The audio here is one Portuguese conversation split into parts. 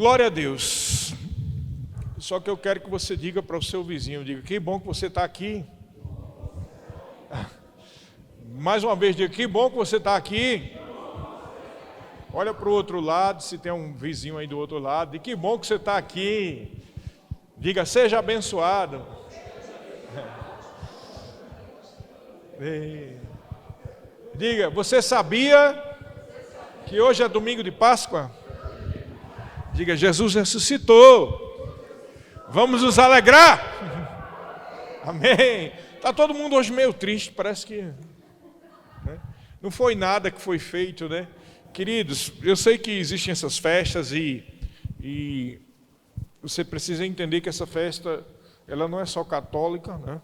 Glória a Deus. Só que eu quero que você diga para o seu vizinho, diga, que bom que você está aqui. Mais uma vez, diga, que bom que você está aqui. Olha para o outro lado, se tem um vizinho aí do outro lado, diga, que bom que você está aqui. Diga, seja abençoado. Diga, você sabia que hoje é domingo de Páscoa? Diga, Jesus ressuscitou. Vamos nos alegrar. Amém. Está todo mundo hoje meio triste, parece que não foi nada que foi feito, né? Queridos, eu sei que existem essas festas e você precisa entender que essa festa, ela não é só católica, né?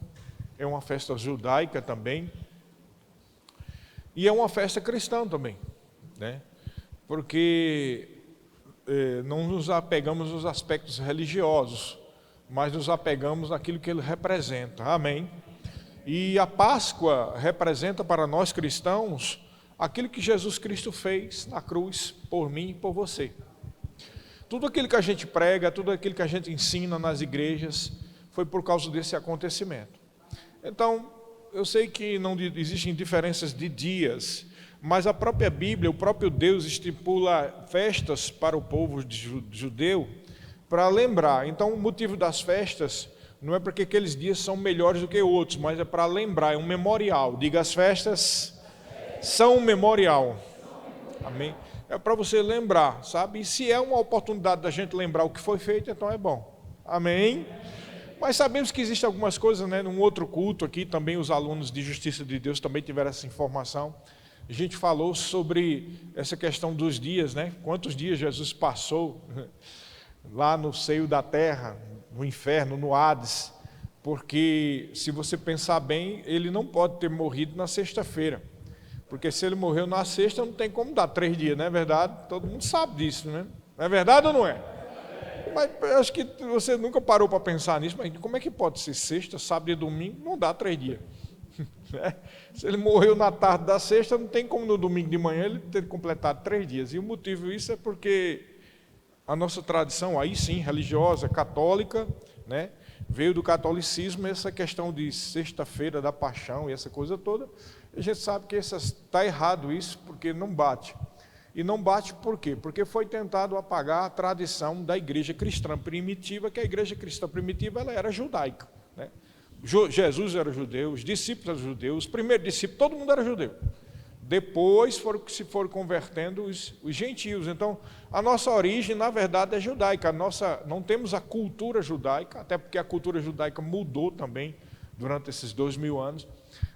É uma festa judaica também. E é uma festa cristã também, né? Porque não nos apegamos nos aspectos religiosos, mas nos apegamos naquilo que ele representa. Amém? E a Páscoa representa para nós cristãos aquilo que Jesus Cristo fez na cruz por mim e por você. Tudo aquilo que a gente prega, tudo aquilo que a gente ensina nas igrejas, foi por causa desse acontecimento. Então, eu sei que não existem diferenças de dias, mas a própria Bíblia, o próprio Deus estipula festas para o povo judeu para lembrar. Então, o motivo das festas não é porque aqueles dias são melhores do que outros, mas é para lembrar, é um memorial. Diga, as festas são um memorial. Amém? É para você lembrar, sabe? E se é uma oportunidade da gente lembrar o que foi feito, então é bom. Amém? Mas sabemos que existem algumas coisas, né? Num outro culto aqui, também os alunos de Justiça de Deus também tiveram essa informação. A gente falou sobre essa questão dos dias, né? Quantos dias Jesus passou lá no seio da terra, no inferno, no Hades. Porque, se você pensar bem, ele não pode ter morrido na sexta-feira. Porque se ele morreu na sexta, não tem como dar 3 dias, não é verdade? Todo mundo sabe disso, né? Não é verdade ou não é? Mas eu acho que você nunca parou para pensar nisso, mas como é que pode ser sexta, sábado e domingo? Não dá 3 dias. Se ele morreu na tarde da sexta, não tem como no domingo de manhã ele ter completado 3 dias. E o motivo disso é porque a nossa tradição, aí sim, religiosa, católica, né, veio do catolicismo, essa questão de sexta-feira da paixão e essa coisa toda. A gente sabe que está errado isso, porque não bate. E não bate por quê? Porque foi tentado apagar a tradição da igreja cristã primitiva, que a igreja cristã primitiva ela era judaica, né? Jesus era judeu, os discípulos eram judeus, os primeiros discípulos, todo mundo era judeu. Depois se foram convertendo os gentios. Então, a nossa origem, na verdade, é judaica. Não temos a cultura judaica, até porque a cultura judaica mudou também durante esses 2000 anos.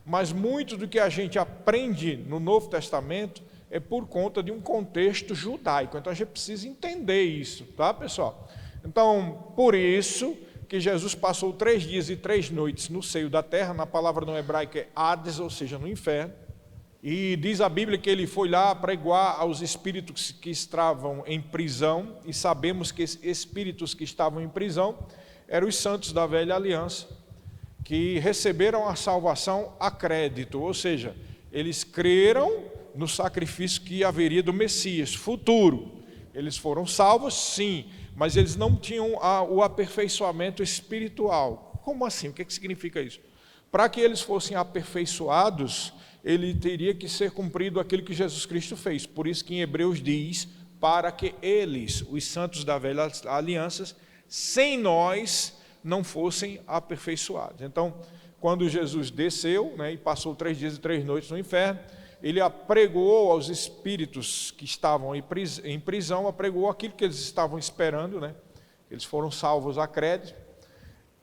Mas muito do que a gente aprende no Novo Testamento é por conta de um contexto judaico. Então, a gente precisa entender isso, tá, pessoal? Então, por isso que Jesus passou 3 dias e 3 noites no seio da terra, na palavra no hebraico é Hades, ou seja, no inferno. E diz a Bíblia que ele foi lá pregoar aos espíritos que estavam em prisão, e sabemos que esses espíritos que estavam em prisão eram os santos da velha aliança, que receberam a salvação a crédito, ou seja, eles creram no sacrifício que haveria do Messias futuro. Eles foram salvos, sim, mas eles não tinham o aperfeiçoamento espiritual. Como assim? O que significa isso? Para que eles fossem aperfeiçoados, ele teria que ser cumprido aquilo que Jesus Cristo fez. Por isso que em Hebreus diz, para que eles, os santos da velha aliança, sem nós, não fossem aperfeiçoados. Então, quando Jesus desceu, né, e passou 3 dias e 3 noites no inferno, ele apregou aos espíritos que estavam em prisão, apregou aquilo que eles estavam esperando, né? Eles foram salvos a crédito.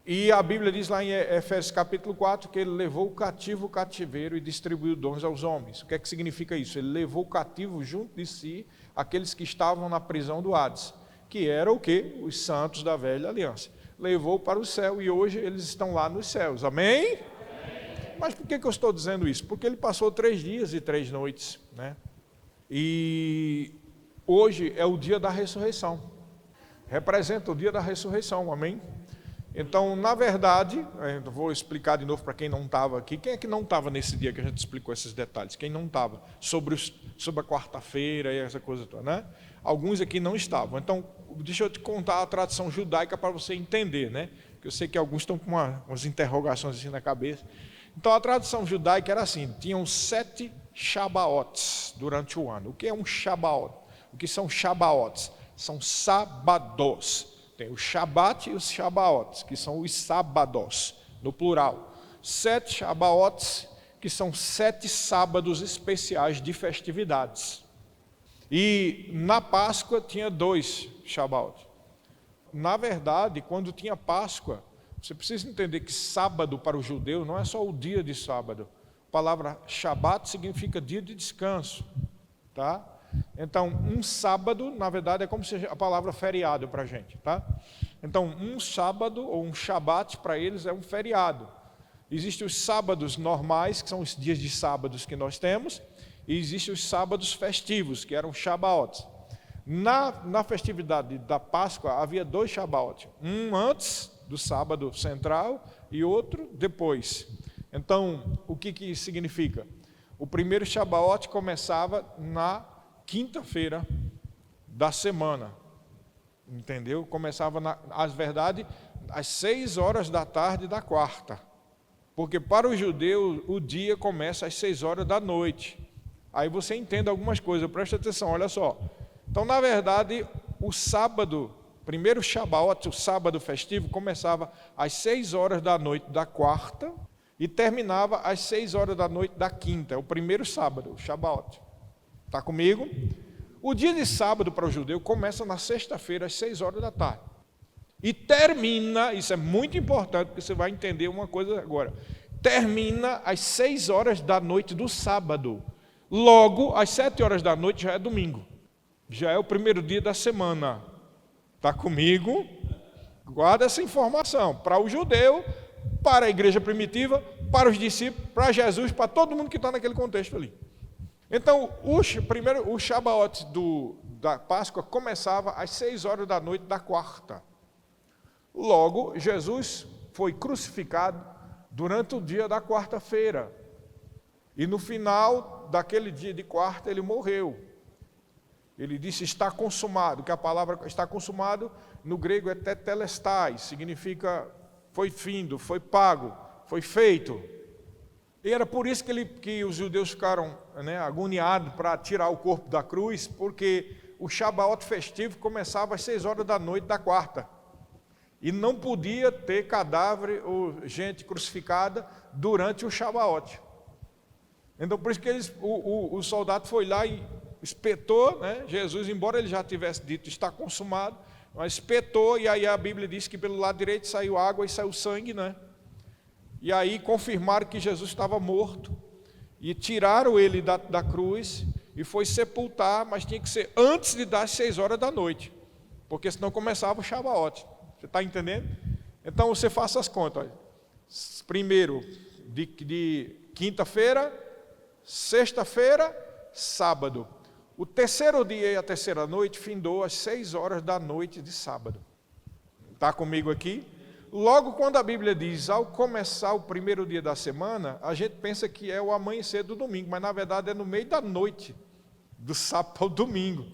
E a Bíblia diz lá em Efésios capítulo 4 que ele levou cativo o cativeiro e distribuiu dons aos homens. O que é que significa isso? Ele levou cativo junto de si aqueles que estavam na prisão do Hades, que eram o quê? Os santos da velha aliança. Levou para o céu e hoje eles estão lá nos céus. Amém? Mas por que eu estou dizendo isso? Porque ele passou 3 dias e 3 noites, né? E hoje é o dia da ressurreição. Representa o dia da ressurreição, amém? Então, na verdade, eu vou explicar de novo para quem não estava aqui. Quem é que não estava nesse dia que a gente explicou esses detalhes? Quem não estava? Sobre a quarta-feira e essa coisa toda, né? alguns aqui não estavam. Então, deixa eu te contar a tradição judaica para você entender, né? Porque eu sei que alguns estão com umas interrogações assim na cabeça. Então, a tradição judaica era assim, tinham 7 Shabaots durante o ano. O que é um Shabaot? O que são Shabaots? São sábados. Tem o Shabat e os Shabaots, que são os sábados, no plural. 7 Shabaots, que são 7 sábados especiais de festividades. E na Páscoa tinha 2 Shabaots. Na verdade, quando tinha Páscoa, você precisa entender que sábado para o judeu não é só o dia de sábado. A palavra Shabat significa dia de descanso, tá? Então, um sábado, na verdade, é como se a palavra feriado para a gente, tá? Então, um sábado ou um Shabat para eles é um feriado. Existem os sábados normais, que são os dias de sábados que nós temos, e existem os sábados festivos, que eram Shabaots. Na festividade da Páscoa, havia 2 Shabaots, um antes do sábado central e outro depois. Então, o que significa? O primeiro Shabaot começava na quinta-feira da semana, entendeu? Começava, às 6 horas da tarde da quarta, porque para o judeu o dia começa às 6 horas da noite. Aí você entende algumas coisas, presta atenção, olha só. Então, na verdade, o sábado, primeiro Shabaot, o sábado festivo, começava às 6 horas da noite da quarta e terminava às 6 horas da noite da quinta, é o primeiro sábado, o Shabaot. Está comigo? O dia de sábado para o judeu começa na sexta-feira, às 6 horas da tarde. E termina, isso é muito importante, porque você vai entender uma coisa agora. Termina às 6 horas da noite do sábado. Logo, às 7 horas da noite já é domingo. Já é o primeiro dia da semana. Está comigo? Guarda essa informação. Para o judeu, para a igreja primitiva, para os discípulos, para Jesus, para todo mundo que está naquele contexto ali. Então, o Shabaot da Páscoa começava às 6 horas da noite da quarta. Logo, Jesus foi crucificado durante o dia da quarta-feira. E no final daquele dia de quarta, ele morreu. Ele disse, está consumado, que a palavra está consumado, no grego é tetelestai, significa foi findo, foi pago, foi feito. E era por isso que os judeus ficaram, né, agoniados para tirar o corpo da cruz, porque o Shabaot festivo começava às 6 horas da noite da quarta. E não podia ter cadáver ou gente crucificada durante o Shabaot. Então, por isso que o soldado foi lá e espetou, né, Jesus, embora ele já tivesse dito, está consumado, mas espetou, e aí a Bíblia diz que pelo lado direito saiu água e saiu sangue, né? E aí confirmaram que Jesus estava morto, e tiraram ele da cruz, e foi sepultar, mas tinha que ser antes de dar as 6 horas da noite, porque senão começava o Shabaot. Você está entendendo? Então você faça as contas. Olha. Primeiro, de quinta-feira, sexta-feira, sábado. O terceiro dia e a terceira noite findou às 6 horas da noite de sábado. Está comigo aqui? Logo quando a Bíblia diz, ao começar o primeiro dia da semana, a gente pensa que é o amanhecer do domingo, mas na verdade é no meio da noite, do sábado ao domingo.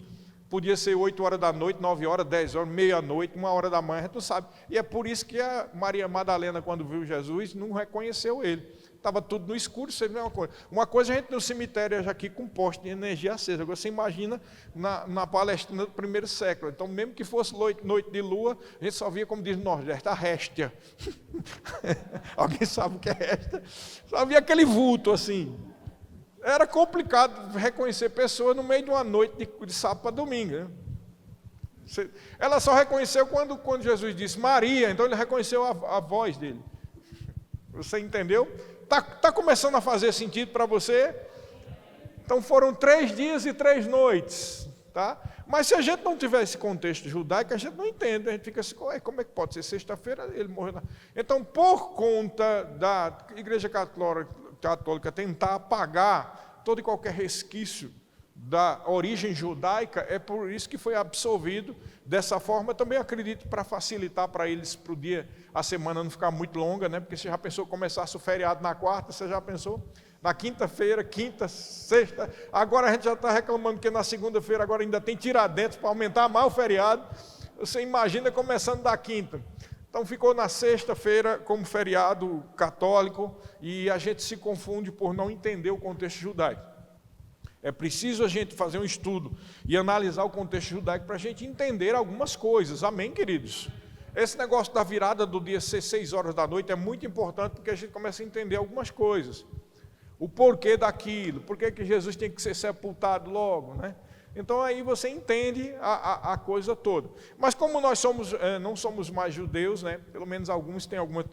Podia ser 8 horas da noite, 9 horas, 10 horas, meia-noite, 1 hora da manhã, a gente não sabe. E é por isso que a Maria Madalena, quando viu Jesus, não reconheceu ele. Estava tudo no escuro, você vê uma coisa. Uma coisa a gente no cemitério já aqui com poste de energia acesa. Agora você imagina na Palestina do primeiro século. Então, mesmo que fosse noite de lua, a gente só via, como diz no Nordeste, a réstia. Alguém sabe o que é réstia? Só via aquele vulto assim. Era complicado reconhecer pessoas no meio de uma noite de sábado para domingo. Né? Ela só reconheceu quando Jesus disse Maria, então ele reconheceu a voz dele. Você entendeu? Tá começando a fazer sentido para você? Então foram 3 dias e 3 noites. Tá? Mas se a gente não tiver esse contexto judaico, a gente não entende. A gente fica assim, como é que pode ser sexta-feira? Ele morreu. Então, por conta da Igreja Católica tentar apagar todo e qualquer resquício da origem judaica, é por isso que foi absolvido dessa forma. Eu também acredito para facilitar para eles, para o dia, a semana não ficar muito longa, né? Porque você já pensou, começasse o feriado na quarta, você já pensou? Na quinta-feira, quinta, sexta. Agora a gente já está reclamando que na segunda-feira agora ainda tem Tiradentes para aumentar mais o feriado. Você imagina começando da quinta. Então ficou na sexta-feira como feriado católico e a gente se confunde por não entender o contexto judaico. É preciso a gente fazer um estudo e analisar o contexto judaico para a gente entender algumas coisas. Amém, queridos? Esse negócio da virada do dia ser 6 horas da noite é muito importante porque a gente começa a entender algumas coisas. O porquê daquilo, por que Jesus tem que ser sepultado logo, né? Então aí você entende a coisa toda. Mas como nós não somos mais judeus, né? Pelo menos alguns têm alguma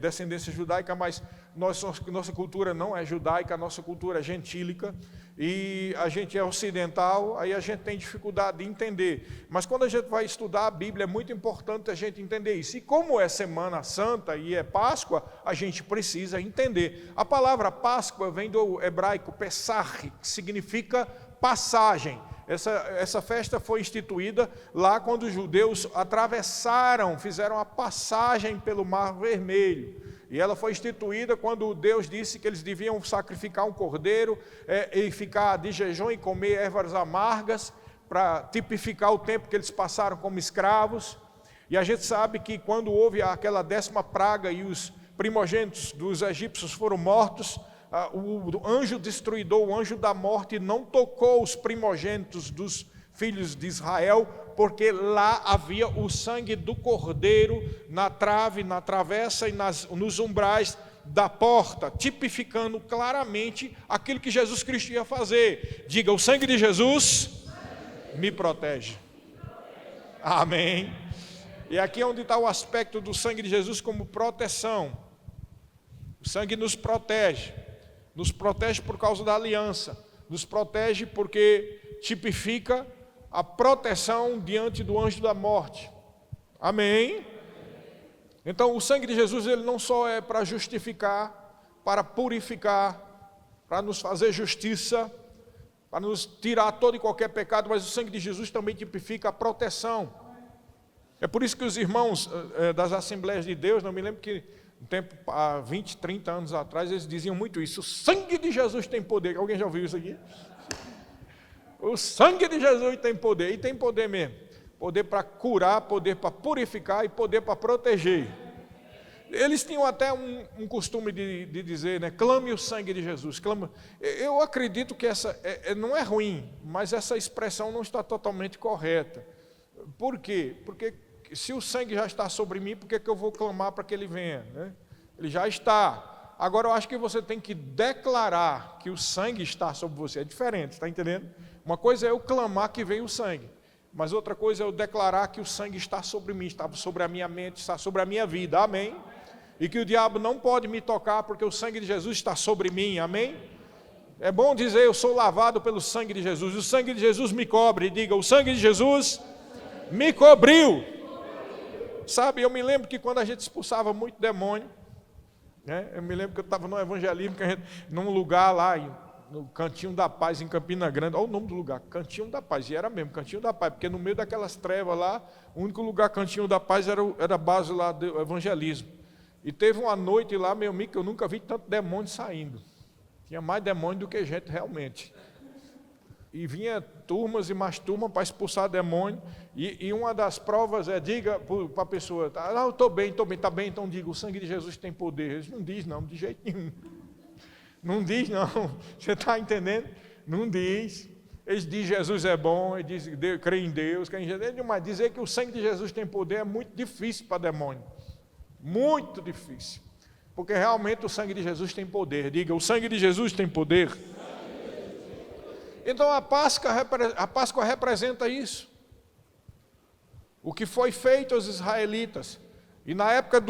descendência judaica, mas nossa cultura não é judaica, a nossa cultura é gentílica, e a gente é ocidental, aí a gente tem dificuldade de entender. Mas quando a gente vai estudar a Bíblia, é muito importante a gente entender isso. E como é Semana Santa e é Páscoa, a gente precisa entender. A palavra Páscoa vem do hebraico Pesach, que significa passagem. Essa festa foi instituída lá quando os judeus fizeram a passagem pelo Mar Vermelho. E ela foi instituída quando Deus disse que eles deviam sacrificar um cordeiro e ficar de jejum e comer ervas amargas para tipificar o tempo que eles passaram como escravos. E a gente sabe que quando houve aquela 10ª praga e os primogênitos dos egípcios foram mortos, o anjo destruidor, o anjo da morte, não tocou os primogênitos dos filhos de Israel, porque lá havia o sangue do cordeiro na trave, na travessa e nos umbrais da porta, tipificando claramente aquilo que Jesus Cristo ia fazer. Diga, o sangue de Jesus me protege. Amém. E aqui é onde está o aspecto do sangue de Jesus como proteção. O sangue nos protege por causa da aliança, nos protege porque tipifica a proteção diante do anjo da morte. Amém? Então o sangue de Jesus, ele não só é para justificar, para purificar, para nos fazer justiça, para nos tirar todo e qualquer pecado, mas o sangue de Jesus também tipifica a proteção. É por isso que os irmãos das Assembleias de Deus, não me lembro que um tempo, há 20, 30 anos atrás, eles diziam muito isso: o sangue de Jesus tem poder. Alguém já ouviu isso aqui? O sangue de Jesus tem poder, e tem poder mesmo. Poder para curar, poder para purificar e poder para proteger. Eles tinham até um costume de dizer, né? Clame o sangue de Jesus. Clama. Eu acredito que essa não é ruim, mas essa expressão não está totalmente correta. Por quê? Porque se o sangue já está sobre mim, por que eu vou clamar para que ele venha? Né? Ele já está. Agora eu acho que você tem que declarar que o sangue está sobre você. É diferente, está entendendo? Uma coisa é eu clamar que venha o sangue, mas outra coisa é eu declarar que o sangue está sobre mim, está sobre a minha mente, está sobre a minha vida. Amém? E que o diabo não pode me tocar porque o sangue de Jesus está sobre mim. Amém? É bom dizer, eu sou lavado pelo sangue de Jesus. O sangue de Jesus me cobre. Diga, o sangue de Jesus me cobriu. Sabe, eu me lembro que quando a gente expulsava muito demônio, né, eu me lembro que eu estava no evangelismo, num lugar lá, no Cantinho da Paz, em Campina Grande. Olha o nome do lugar, Cantinho da Paz, e era mesmo, Cantinho da Paz, porque no meio daquelas trevas lá, o único lugar Cantinho da Paz era a base lá do evangelismo. E teve uma noite lá, meu amigo, que eu nunca vi tanto demônio saindo. Tinha mais demônio do que gente realmente. E vinha turmas e mais turmas para expulsar demônio, e uma das provas é, diga para a pessoa, eu estou bem, está bem, então diga, o sangue de Jesus tem poder. Eles não diz não, de jeito nenhum. Não diz não, você está entendendo? Não diz. Eles dizem Jesus é bom, eles dizem crê em Deus, mas dizer que o sangue de Jesus tem poder é muito difícil para demônio. Muito difícil. Porque realmente o sangue de Jesus tem poder. Diga, o sangue de Jesus tem poder. Então a Páscoa representa isso. O que foi feito aos israelitas. E na época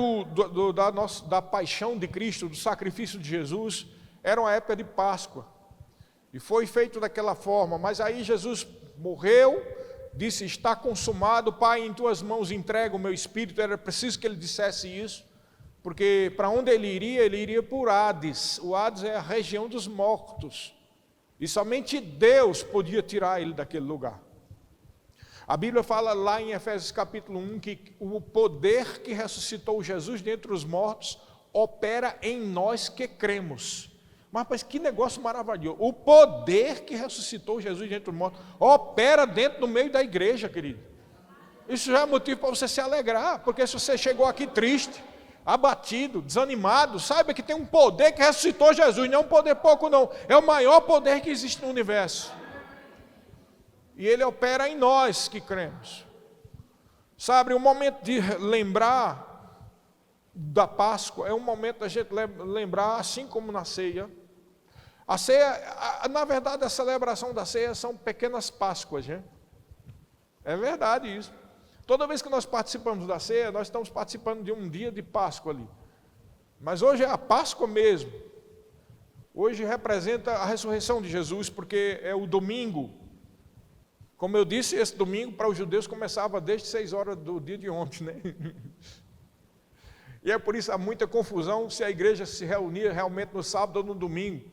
da paixão de Cristo, do sacrifício de Jesus, era uma época de Páscoa. E foi feito daquela forma. Mas aí Jesus morreu, disse, está consumado, Pai, em tuas mãos entrego o meu espírito. Era preciso que ele dissesse isso. Porque para onde ele iria por Hades. O Hades é a região dos mortos. E somente Deus podia tirar ele daquele lugar. A Bíblia fala lá em Efésios capítulo 1 que o poder que ressuscitou Jesus dentre os mortos opera em nós que cremos. Mas que negócio maravilhoso. O poder que ressuscitou Jesus dentre os mortos opera dentro do meio da igreja, querido. Isso já é motivo para você se alegrar, porque se você chegou aqui triste, abatido, desanimado, saiba que tem um poder que ressuscitou Jesus, não é um poder pouco não, é o maior poder que existe no universo. E ele opera em nós que cremos. Sabe, o momento de lembrar da Páscoa é um momento da gente lembrar, assim como na ceia. A ceia, na verdade, a celebração da ceia são pequenas Páscoas, né? É verdade isso. Toda vez que nós participamos da ceia, nós estamos participando de um dia de Páscoa ali. Mas hoje é a Páscoa mesmo. Hoje representa a ressurreição de Jesus, porque é o domingo. Como eu disse, esse domingo para os judeus começava desde 6 horas do dia de ontem, né? E é por isso há muita confusão se a igreja se reunia realmente no sábado ou no domingo.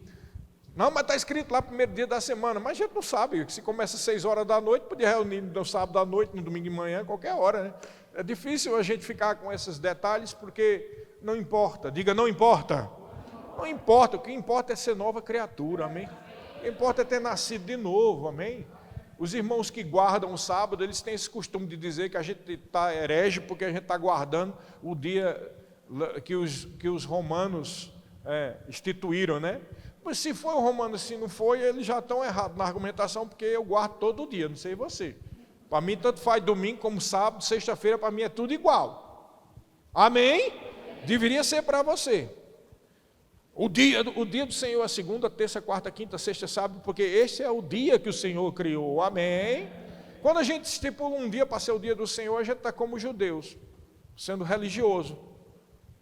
Não, mas está escrito lá, primeiro dia da semana. Mas a gente não sabe, se começa às 6 horas da noite, podia reunir no sábado à noite, no domingo de manhã, qualquer hora, né? É difícil a gente ficar com esses detalhes, porque não importa. Diga, não importa. Não importa, o que importa é ser nova criatura, amém? O que importa é ter nascido de novo, amém? Os irmãos que guardam o sábado, eles têm esse costume de dizer que a gente está herege, porque a gente está guardando o dia que os romanos instituíram, né? Mas se foi o romano, se não foi, eles já estão errados na argumentação, porque eu guardo todo dia, não sei você. Para mim, tanto faz domingo como sábado, sexta-feira, para mim é tudo igual. Amém? Deveria ser para você. O dia do Senhor é segunda, terça, quarta, quinta, sexta, sábado, porque esse é o dia que o Senhor criou. Amém? Quando a gente estipula um dia para ser o dia do Senhor, a gente está como judeus, sendo religioso.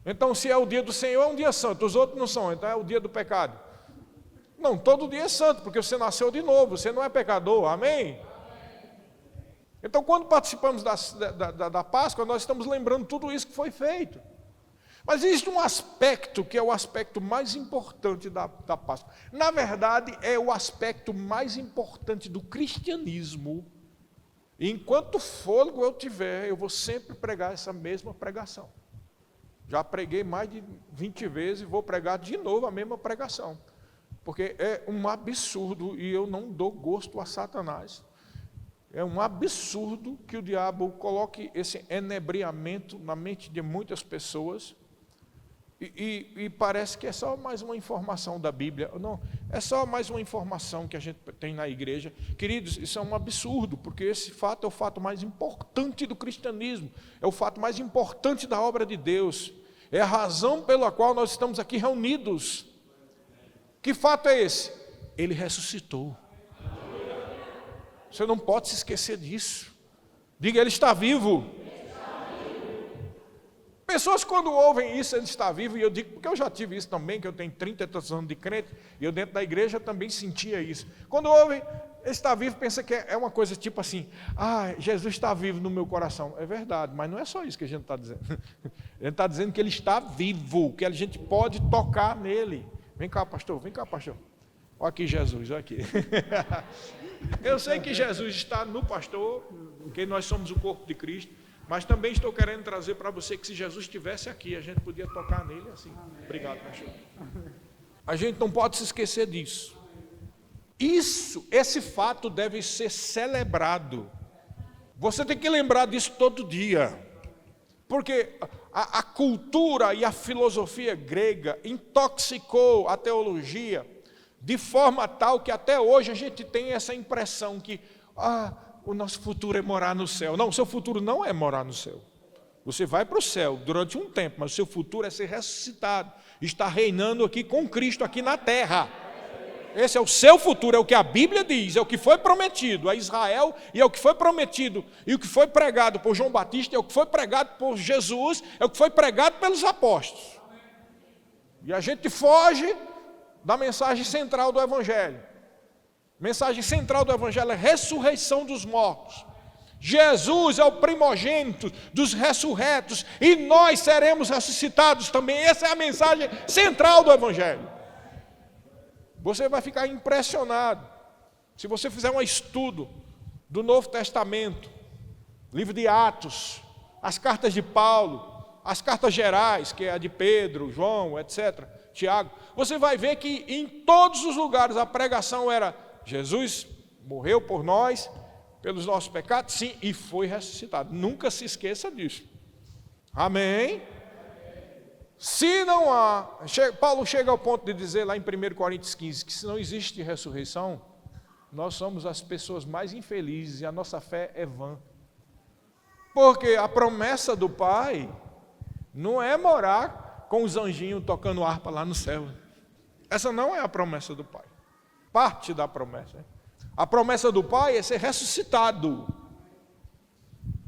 Então, se é o dia do Senhor, é um dia santo, os outros não são, então é o dia do pecado. Não, todo dia é santo, porque você nasceu de novo, você não é pecador, amém? Então, quando participamos da Páscoa, nós estamos lembrando tudo isso que foi feito. Mas existe um aspecto que é o aspecto mais importante da Páscoa. Na verdade, é o aspecto mais importante do cristianismo. E enquanto fôlego eu tiver, eu vou sempre pregar essa mesma pregação. Já preguei mais de 20 vezes e vou pregar de novo a mesma pregação. Porque é um absurdo, e eu não dou gosto a Satanás. É um absurdo que o diabo coloque esse enebriamento na mente de muitas pessoas, e parece que é só mais uma informação da Bíblia. Não, é só mais uma informação que a gente tem na igreja. Queridos, isso é um absurdo, porque esse fato é o fato mais importante do cristianismo, é o fato mais importante da obra de Deus, é a razão pela qual nós estamos aqui reunidos. Que fato é esse? Ele ressuscitou. Você não pode se esquecer disso. Diga, ele está vivo. Pessoas quando ouvem isso, ele está vivo, e eu digo, porque eu já tive isso também, que eu tenho 30 e tantos anos de crente, e eu dentro da igreja também sentia isso. Quando ouvem, ele está vivo, pensa que é uma coisa tipo assim, Jesus está vivo no meu coração. É verdade, mas não é só isso que a gente está dizendo. Ele está dizendo que ele está vivo, que a gente pode tocar nele. Vem cá, pastor, vem cá, pastor. Olha aqui Jesus, olha aqui. Eu sei que Jesus está no pastor, porque nós somos o corpo de Cristo, mas também estou querendo trazer para você que se Jesus estivesse aqui, a gente podia tocar nele assim. Obrigado, pastor. A gente não pode se esquecer disso. Esse fato deve ser celebrado. Você tem que lembrar disso todo dia. Porque a cultura e a filosofia grega intoxicou a teologia de forma tal que até hoje a gente tem essa impressão que o nosso futuro é morar no céu. Não, o seu futuro não é morar no céu. Você vai para o céu durante um tempo, mas o seu futuro é ser ressuscitado, estar reinando aqui com Cristo aqui na terra. Esse é o seu futuro, é o que a Bíblia diz, é o que foi prometido a Israel, e é o que foi prometido, e o que foi pregado por João Batista, é o que foi pregado por Jesus, é o que foi pregado pelos apóstolos. E a gente foge da mensagem central do Evangelho. A mensagem central do Evangelho é a ressurreição dos mortos. Jesus é o primogênito dos ressurretos, e nós seremos ressuscitados também. Essa é a mensagem central do Evangelho. Você vai ficar impressionado se você fizer um estudo do Novo Testamento, livro de Atos, as cartas de Paulo, as cartas gerais, que é a de Pedro, João, etc. Tiago, você vai ver que em todos os lugares a pregação era: Jesus morreu por nós, pelos nossos pecados, sim, e foi ressuscitado. Nunca se esqueça disso. Amém? Se não há, Paulo chega ao ponto de dizer lá em 1 Coríntios 15, que se não existe ressurreição, nós somos as pessoas mais infelizes e a nossa fé é vã. Porque a promessa do Pai não é morar com os anjinhos tocando harpa lá no céu. Essa não é a promessa do Pai. Parte da promessa. A promessa do Pai é ser ressuscitado.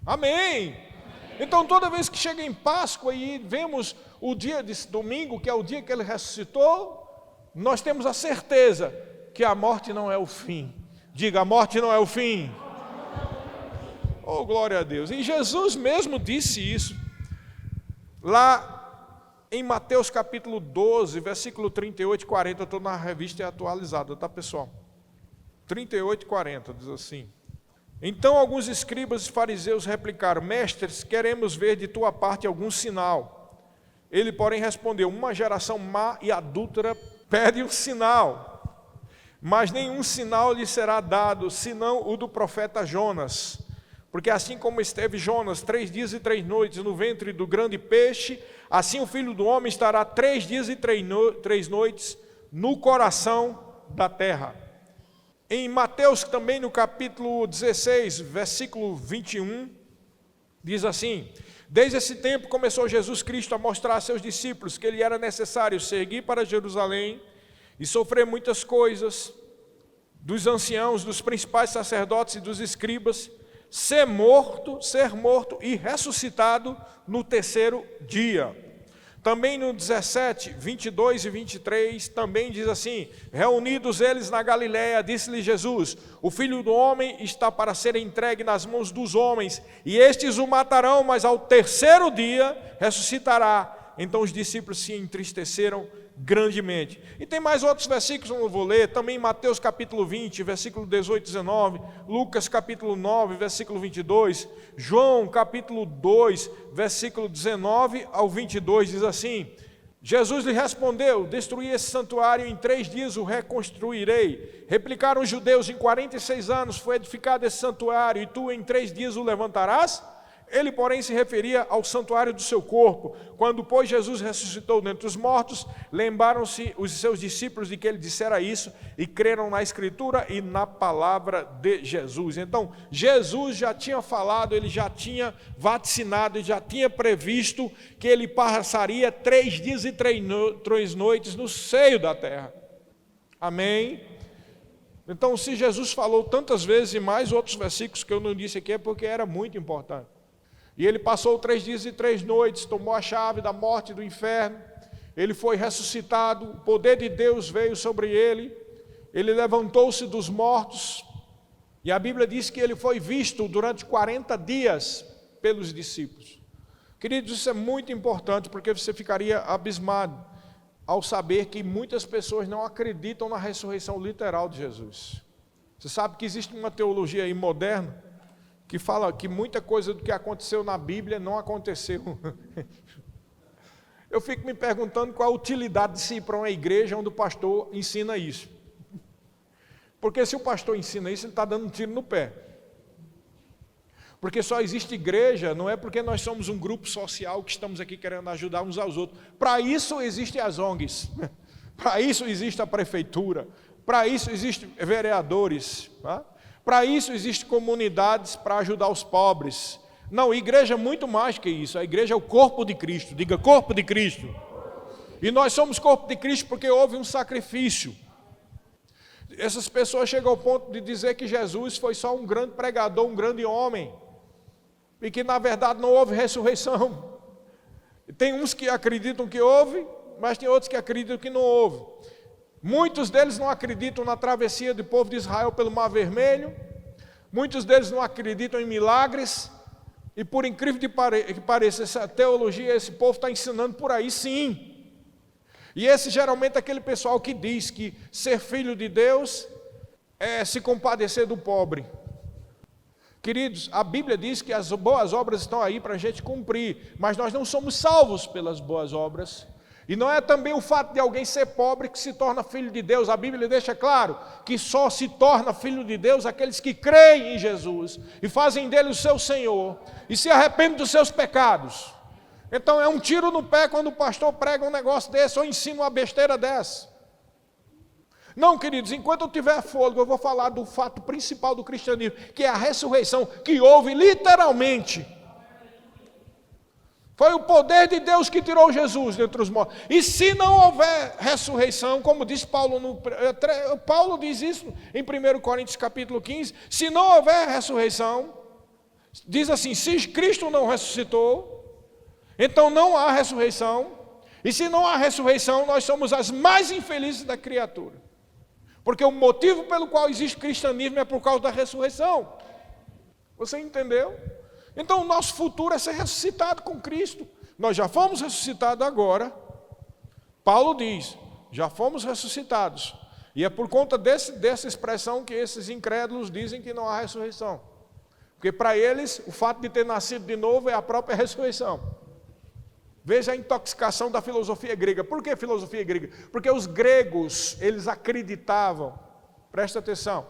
Amém? Então toda vez que chega em Páscoa e vemos o dia de domingo, que é o dia que Ele ressuscitou, nós temos a certeza que a morte não é o fim. Diga, a morte não é o fim. Oh, glória a Deus. E Jesus mesmo disse isso. Lá em Mateus capítulo 12, versículo 38 e 40, eu estou na revista atualizada, tá, pessoal? 38 e 40, diz assim: então alguns escribas e fariseus replicaram: mestres, queremos ver de tua parte algum sinal. Ele, porém, respondeu: uma geração má e adúltera pede um sinal, mas nenhum sinal lhe será dado, senão o do profeta Jonas. Porque assim como esteve Jonas 3 dias e 3 noites no ventre do grande peixe, assim o Filho do Homem estará 3 dias e 3 noites no coração da terra. Em Mateus também, no capítulo 16, versículo 21, diz assim: desde esse tempo começou Jesus Cristo a mostrar a seus discípulos que lhe era necessário seguir para Jerusalém e sofrer muitas coisas dos anciãos, dos principais sacerdotes e dos escribas, ser morto e ressuscitado no terceiro dia. Também no 17, 22 e 23, também diz assim: reunidos eles na Galiléia, disse-lhe Jesus: o Filho do Homem está para ser entregue nas mãos dos homens, e estes o matarão, mas ao terceiro dia ressuscitará. Então os discípulos se entristeceram grandemente. E tem mais outros versículos, eu não vou ler, também Mateus capítulo 20, versículo 18 e 19, Lucas capítulo 9, versículo 22, João capítulo 2, versículo 19 ao 22, diz assim: Jesus lhe respondeu: destruí esse santuário, em 3 dias o reconstruirei. Replicaram os judeus: em 46 anos foi edificado esse santuário, e tu em 3 dias o levantarás? Ele, porém, se referia ao santuário do seu corpo. Quando, pois, Jesus ressuscitou dentre os mortos, lembraram-se os seus discípulos de que ele dissera isso e creram na Escritura e na palavra de Jesus. Então, Jesus já tinha falado, ele já tinha vaticinado, ele já tinha previsto que ele passaria 3 dias e 3 noites no seio da terra. Amém? Então, se Jesus falou tantas vezes e mais outros versículos que eu não disse aqui, é porque era muito importante. E ele passou 3 dias e 3 noites, tomou a chave da morte e do inferno, ele foi ressuscitado, o poder de Deus veio sobre ele, ele levantou-se dos mortos, e a Bíblia diz que ele foi visto durante 40 dias pelos discípulos. Queridos, isso é muito importante, porque você ficaria abismado ao saber que muitas pessoas não acreditam na ressurreição literal de Jesus. Você sabe que existe uma teologia aí moderna, que fala que muita coisa do que aconteceu na Bíblia não aconteceu. Eu fico me perguntando qual a utilidade de se ir para uma igreja onde o pastor ensina isso. Porque se o pastor ensina isso, ele está dando um tiro no pé. Porque só existe igreja, não é porque nós somos um grupo social que estamos aqui querendo ajudar uns aos outros. Para isso existem as ONGs, para isso existe a prefeitura, para isso existem vereadores, tá? Para isso existem comunidades para ajudar os pobres. Não, igreja é muito mais que isso. A igreja é o corpo de Cristo. Diga, corpo de Cristo. E nós somos corpo de Cristo porque houve um sacrifício. Essas pessoas chegam ao ponto de dizer que Jesus foi só um grande pregador, um grande homem. E que na verdade não houve ressurreição. Tem uns que acreditam que houve, mas tem outros que acreditam que não houve. Muitos deles não acreditam na travessia do povo de Israel pelo Mar Vermelho, muitos deles não acreditam em milagres, e por incrível que pareça, essa teologia, esse povo está ensinando por aí sim. E esse geralmente é aquele pessoal que diz que ser filho de Deus é se compadecer do pobre. Queridos, a Bíblia diz que as boas obras estão aí para a gente cumprir, mas nós não somos salvos pelas boas obras. E não é também o fato de alguém ser pobre que se torna filho de Deus. A Bíblia deixa claro que só se torna filho de Deus aqueles que creem em Jesus e fazem dele o seu Senhor e se arrependem dos seus pecados. Então é um tiro no pé quando o pastor prega um negócio desse ou ensina uma besteira dessa. Não, queridos, enquanto eu tiver fôlego, eu vou falar do fato principal do cristianismo, que é a ressurreição, que houve literalmente. Foi o poder de Deus que tirou Jesus dentre os mortos. E se não houver ressurreição, como diz Paulo, Paulo diz isso em 1 Coríntios capítulo 15, se não houver ressurreição, diz assim, se Cristo não ressuscitou, então não há ressurreição, e se não há ressurreição, nós somos as mais infelizes da criatura. Porque o motivo pelo qual existe cristianismo é por causa da ressurreição. Você entendeu? Então o nosso futuro é ser ressuscitado com Cristo. Nós já fomos ressuscitados agora. Paulo diz, já fomos ressuscitados. E é por conta dessa expressão que esses incrédulos dizem que não há ressurreição. Porque para eles, o fato de ter nascido de novo é a própria ressurreição. Veja a intoxicação da filosofia grega. Por que filosofia grega? Porque os gregos, eles acreditavam, presta atenção,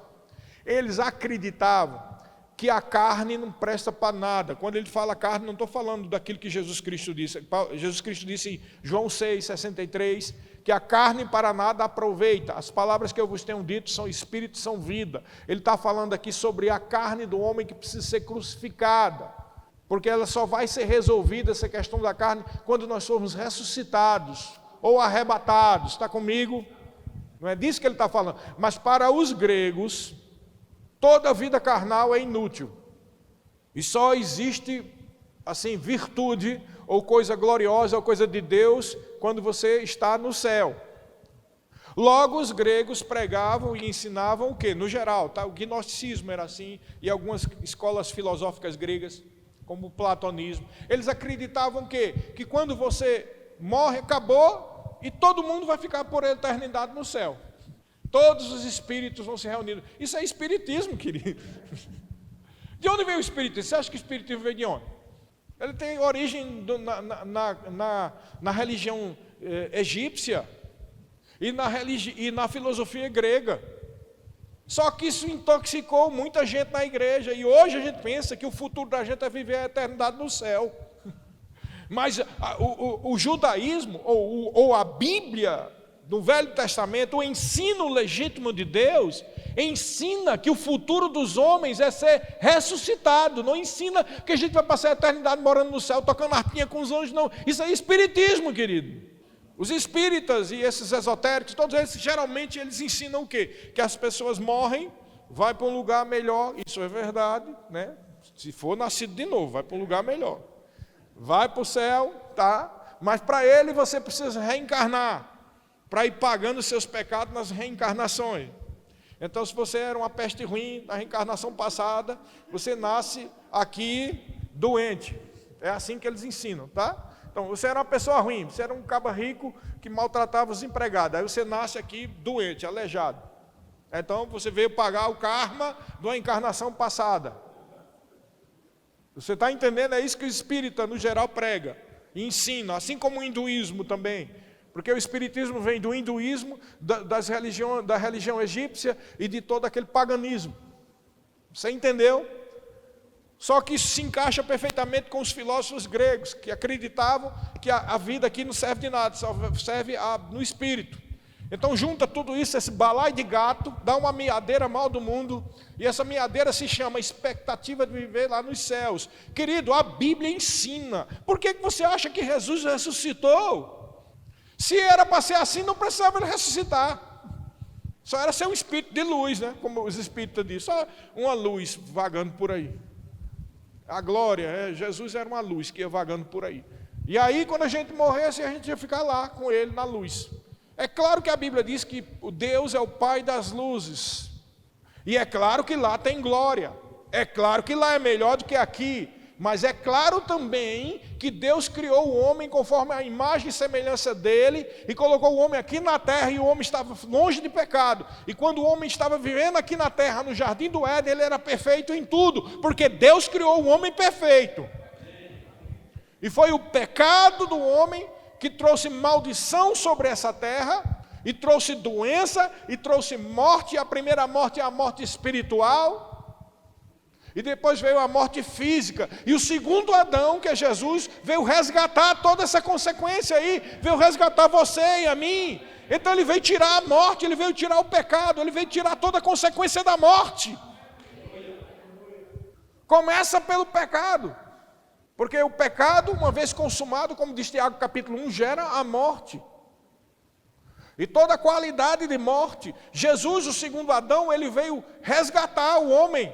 eles acreditavam que a carne não presta para nada. Quando ele fala carne, não estou falando daquilo que Jesus Cristo disse. Jesus Cristo disse em João 6,63, que a carne para nada aproveita. As palavras que eu vos tenho dito são espírito, são vida. Ele está falando aqui sobre a carne do homem que precisa ser crucificada. Porque ela só vai ser resolvida, essa questão da carne, quando nós formos ressuscitados ou arrebatados. Está comigo? Não é disso que ele está falando. Mas para os gregos, toda vida carnal é inútil. E só existe, assim, virtude ou coisa gloriosa ou coisa de Deus quando você está no céu. Logo, os gregos pregavam e ensinavam o quê? No geral, tá? O gnosticismo era assim, e algumas escolas filosóficas gregas, como o platonismo, eles acreditavam que quando você morre, acabou, e todo mundo vai ficar por eternidade no céu. Todos os espíritos vão se reunir. Isso é espiritismo, querido. De onde veio o espiritismo? Você acha que o espiritismo veio de onde? Ele tem origem na religião egípcia e na filosofia grega. Só que isso intoxicou muita gente na igreja. E hoje a gente pensa que o futuro da gente é viver a eternidade no céu. Mas o judaísmo, ou a Bíblia do Velho Testamento, o ensino legítimo de Deus, ensina que o futuro dos homens é ser ressuscitado. Não ensina que a gente vai passar a eternidade morando no céu, tocando harpinha com os anjos, não. Isso é espiritismo, querido. Os espíritas e esses esotéricos, todos eles, geralmente, eles ensinam o quê? Que as pessoas morrem, vai para um lugar melhor, isso é verdade, né? Se for nascido de novo, vai para um lugar melhor. Vai para o céu, tá? Mas para ele você precisa reencarnar, para ir pagando os seus pecados nas reencarnações. Então, se você era uma peste ruim na reencarnação passada, você nasce aqui doente. É assim que eles ensinam, tá? Então, você era uma pessoa ruim, você era um caba rico que maltratava os empregados. Aí você nasce aqui doente, aleijado. Então, você veio pagar o karma de uma encarnação passada. Você está entendendo? É isso que o espírita, no geral, prega e ensina, assim como o hinduísmo também. Porque o espiritismo vem do hinduísmo, da religião egípcia e de todo aquele paganismo. Você entendeu? Só que isso se encaixa perfeitamente com os filósofos gregos, que acreditavam que a vida aqui não serve de nada, só serve no espírito. Então junta tudo isso, esse balaio de gato, dá uma miadeira mal do mundo, e essa miadeira se chama expectativa de viver lá nos céus. Querido, a Bíblia ensina. Por que você acha que Jesus ressuscitou? Se era para ser assim, não precisava ele ressuscitar. Só era ser um espírito de luz, né? Como os espíritas dizem, só uma luz vagando por aí. A glória, Jesus era uma luz que ia vagando por aí. E aí, quando a gente morresse, a gente ia ficar lá com ele na luz. É claro que a Bíblia diz que Deus é o Pai das luzes. E é claro que lá tem glória. É claro que lá é melhor do que aqui. Mas é claro também que Deus criou o homem conforme a imagem e semelhança dele e colocou o homem aqui na terra, e o homem estava longe de pecado. E quando o homem estava vivendo aqui na terra, no jardim do Éden, ele era perfeito em tudo, porque Deus criou o homem perfeito. E foi o pecado do homem que trouxe maldição sobre essa terra, e trouxe doença, e trouxe morte, e a primeira morte é a morte espiritual, e depois veio a morte física, e o segundo Adão, que é Jesus, veio resgatar toda essa consequência aí, veio resgatar você e a mim. Então ele veio tirar a morte, ele veio tirar o pecado, ele veio tirar toda a consequência da morte. Começa pelo pecado, porque o pecado, uma vez consumado, como diz Tiago capítulo 1, gera a morte. E toda a qualidade de morte, Jesus, o segundo Adão, ele veio resgatar o homem.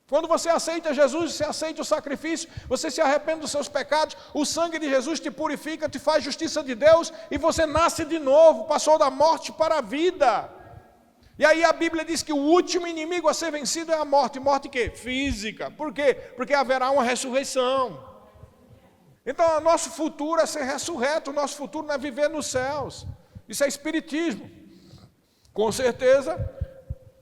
Quando você aceita Jesus, você aceita o sacrifício, você se arrepende dos seus pecados, o sangue de Jesus te purifica, te faz justiça de Deus, e você nasce de novo, passou da morte para a vida. E aí a Bíblia diz que o último inimigo a ser vencido é a morte. Morte que? Física. Por quê? Porque haverá uma ressurreição. Então o nosso futuro é ser ressurreto, o nosso futuro não é viver nos céus. Isso é espiritismo. Com certeza,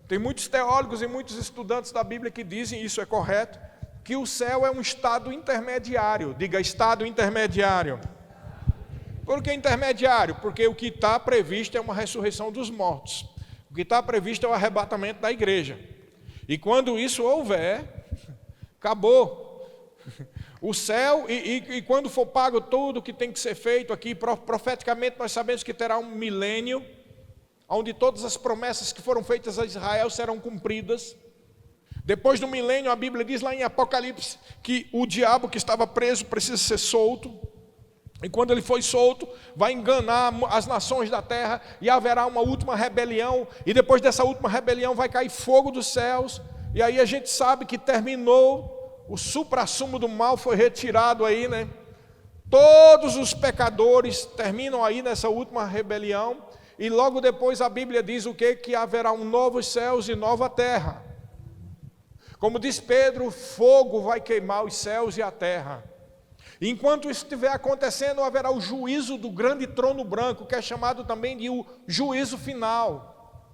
tem muitos teólogos e muitos estudantes da Bíblia que dizem, isso é correto, que o céu é um estado intermediário. Diga, estado intermediário. Por que intermediário? Porque o que está previsto é uma ressurreição dos mortos. O que está previsto é o arrebatamento da igreja. E quando isso houver, acabou. O céu, e quando for pago tudo que tem que ser feito aqui, profeticamente nós sabemos que terá um milênio, onde todas as promessas que foram feitas a Israel serão cumpridas. Depois do milênio, a Bíblia diz lá em Apocalipse, que o diabo que estava preso precisa ser solto. E quando ele foi solto, vai enganar as nações da terra, e haverá uma última rebelião, e depois dessa última rebelião vai cair fogo dos céus, e aí a gente sabe que terminou, o suprassumo do mal foi retirado aí, né? Todos os pecadores terminam aí nessa última rebelião, e logo depois a Bíblia diz o quê? Que haverá um novo céus e nova terra. Como diz Pedro, fogo vai queimar os céus e a terra. Enquanto isso estiver acontecendo, haverá o juízo do grande trono branco, que é chamado também de o juízo final.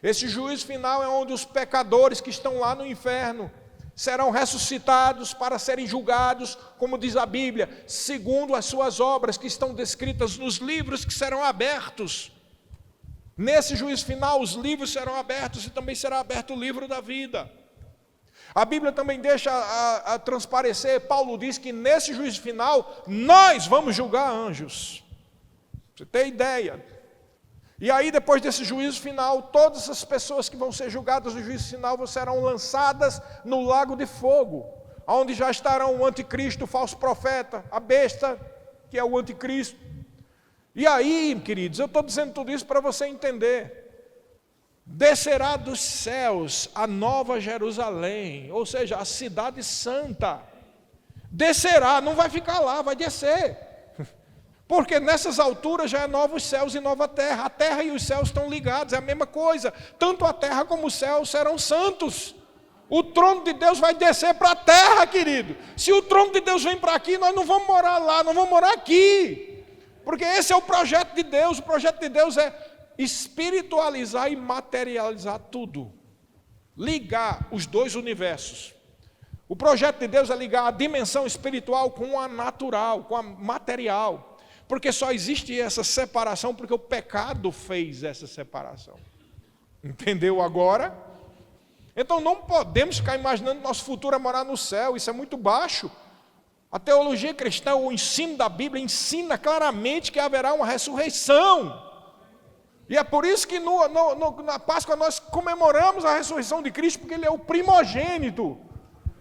Esse juízo final é onde os pecadores que estão lá no inferno serão ressuscitados para serem julgados, como diz a Bíblia, segundo as suas obras que estão descritas nos livros que serão abertos. Nesse juízo final, os livros serão abertos e também será aberto o livro da vida. A Bíblia também deixa a transparecer, Paulo diz que nesse juízo final, nós vamos julgar anjos. Você tem ideia? E aí depois desse juízo final, todas as pessoas que vão ser julgadas no juízo final serão lançadas no lago de fogo, onde já estarão o anticristo, o falso profeta, a besta, que é o anticristo. E aí, queridos, eu estou dizendo tudo isso para você entender. Descerá dos céus a nova Jerusalém, ou seja, a cidade santa. Descerá, não vai ficar lá, vai descer. Porque nessas alturas já é novos céus e nova terra. A terra e os céus estão ligados, é a mesma coisa. Tanto a terra como os céus serão santos. O trono de Deus vai descer para a terra, querido. Se o trono de Deus vem para aqui, nós não vamos morar lá, nós vamos morar aqui. Porque esse é o projeto de Deus. O projeto de Deus é espiritualizar e materializar tudo, ligar os dois universos. O projeto de Deus é ligar a dimensão espiritual com a natural, com a material, porque só existe essa separação porque o pecado fez essa separação. Entendeu agora? Então não podemos ficar imaginando que nosso futuro é morar no céu, isso é muito baixo. A teologia cristã, o ensino da Bíblia ensina claramente que haverá uma ressurreição. E é por isso que na Páscoa nós comemoramos a ressurreição de Cristo, porque Ele é o primogênito.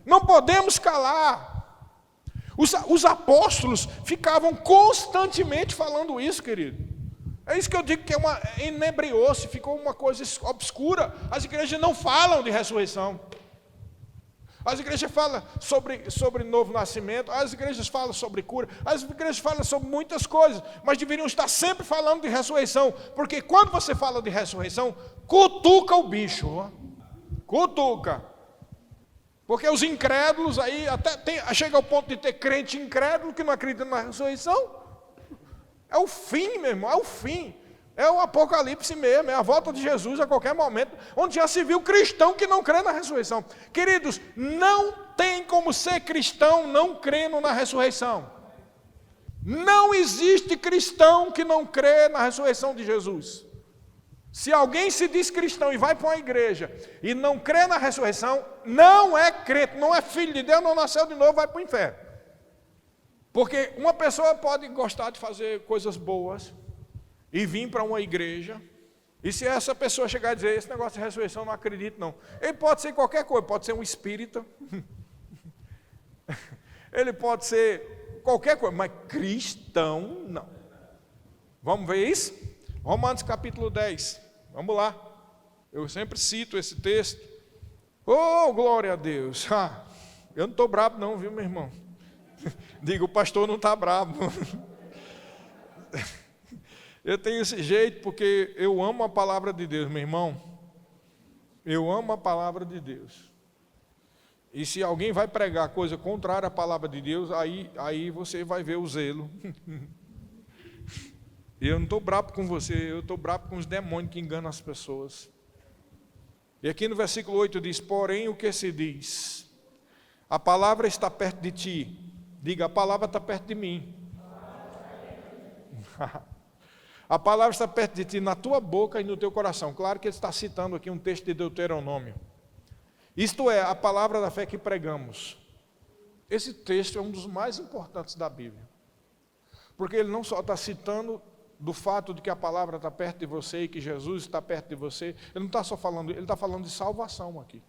Não podemos calar. Os apóstolos ficavam constantemente falando isso, querido. É isso que eu digo que enebriou-se, ficou uma coisa obscura. As igrejas não falam de ressurreição. As igrejas falam sobre novo nascimento, as igrejas falam sobre cura, as igrejas falam sobre muitas coisas, mas deveriam estar sempre falando de ressurreição, porque quando você fala de ressurreição, cutuca o bicho, ó. Cutuca. Porque os incrédulos aí, chega ao ponto de ter crente incrédulo que não acredita na ressurreição. É o fim, meu irmão, é o fim. É o apocalipse mesmo, é a volta de Jesus a qualquer momento, onde já se viu cristão que não crê na ressurreição. Queridos, não tem como ser cristão não crendo na ressurreição. Não existe cristão que não crê na ressurreição de Jesus. Se alguém se diz cristão e vai para uma igreja e não crê na ressurreição, não é crente, não é filho de Deus, não nasceu de novo, vai para o inferno. Porque uma pessoa pode gostar de fazer coisas boas e vir para uma igreja, e se essa pessoa chegar e dizer, esse negócio de ressurreição eu não acredito não. Ele pode ser qualquer coisa, pode ser um espírita, ele pode ser qualquer coisa, mas cristão não. Vamos ver isso? Romanos capítulo 10, vamos lá. Eu sempre cito esse texto. Oh, glória a Deus. Eu não estou bravo não, viu, meu irmão? Digo, o pastor não está bravo. Eu tenho esse jeito porque eu amo a palavra de Deus, meu irmão. Eu amo a palavra de Deus. E se alguém vai pregar coisa contrária à palavra de Deus, aí você vai ver o zelo. Eu não estou bravo com você, eu estou bravo com os demônios que enganam as pessoas. E aqui no versículo 8 diz, porém o que se diz? A palavra está perto de ti. Diga, a palavra está perto de mim. A palavra está perto de ti, na tua boca e no teu coração. Claro que ele está citando aqui um texto de Deuteronômio. Isto é, a palavra da fé que pregamos. Esse texto é um dos mais importantes da Bíblia. Porque ele não só está citando do fato de que a palavra está perto de você e que Jesus está perto de você. Ele não está só falando, ele está falando de salvação aqui.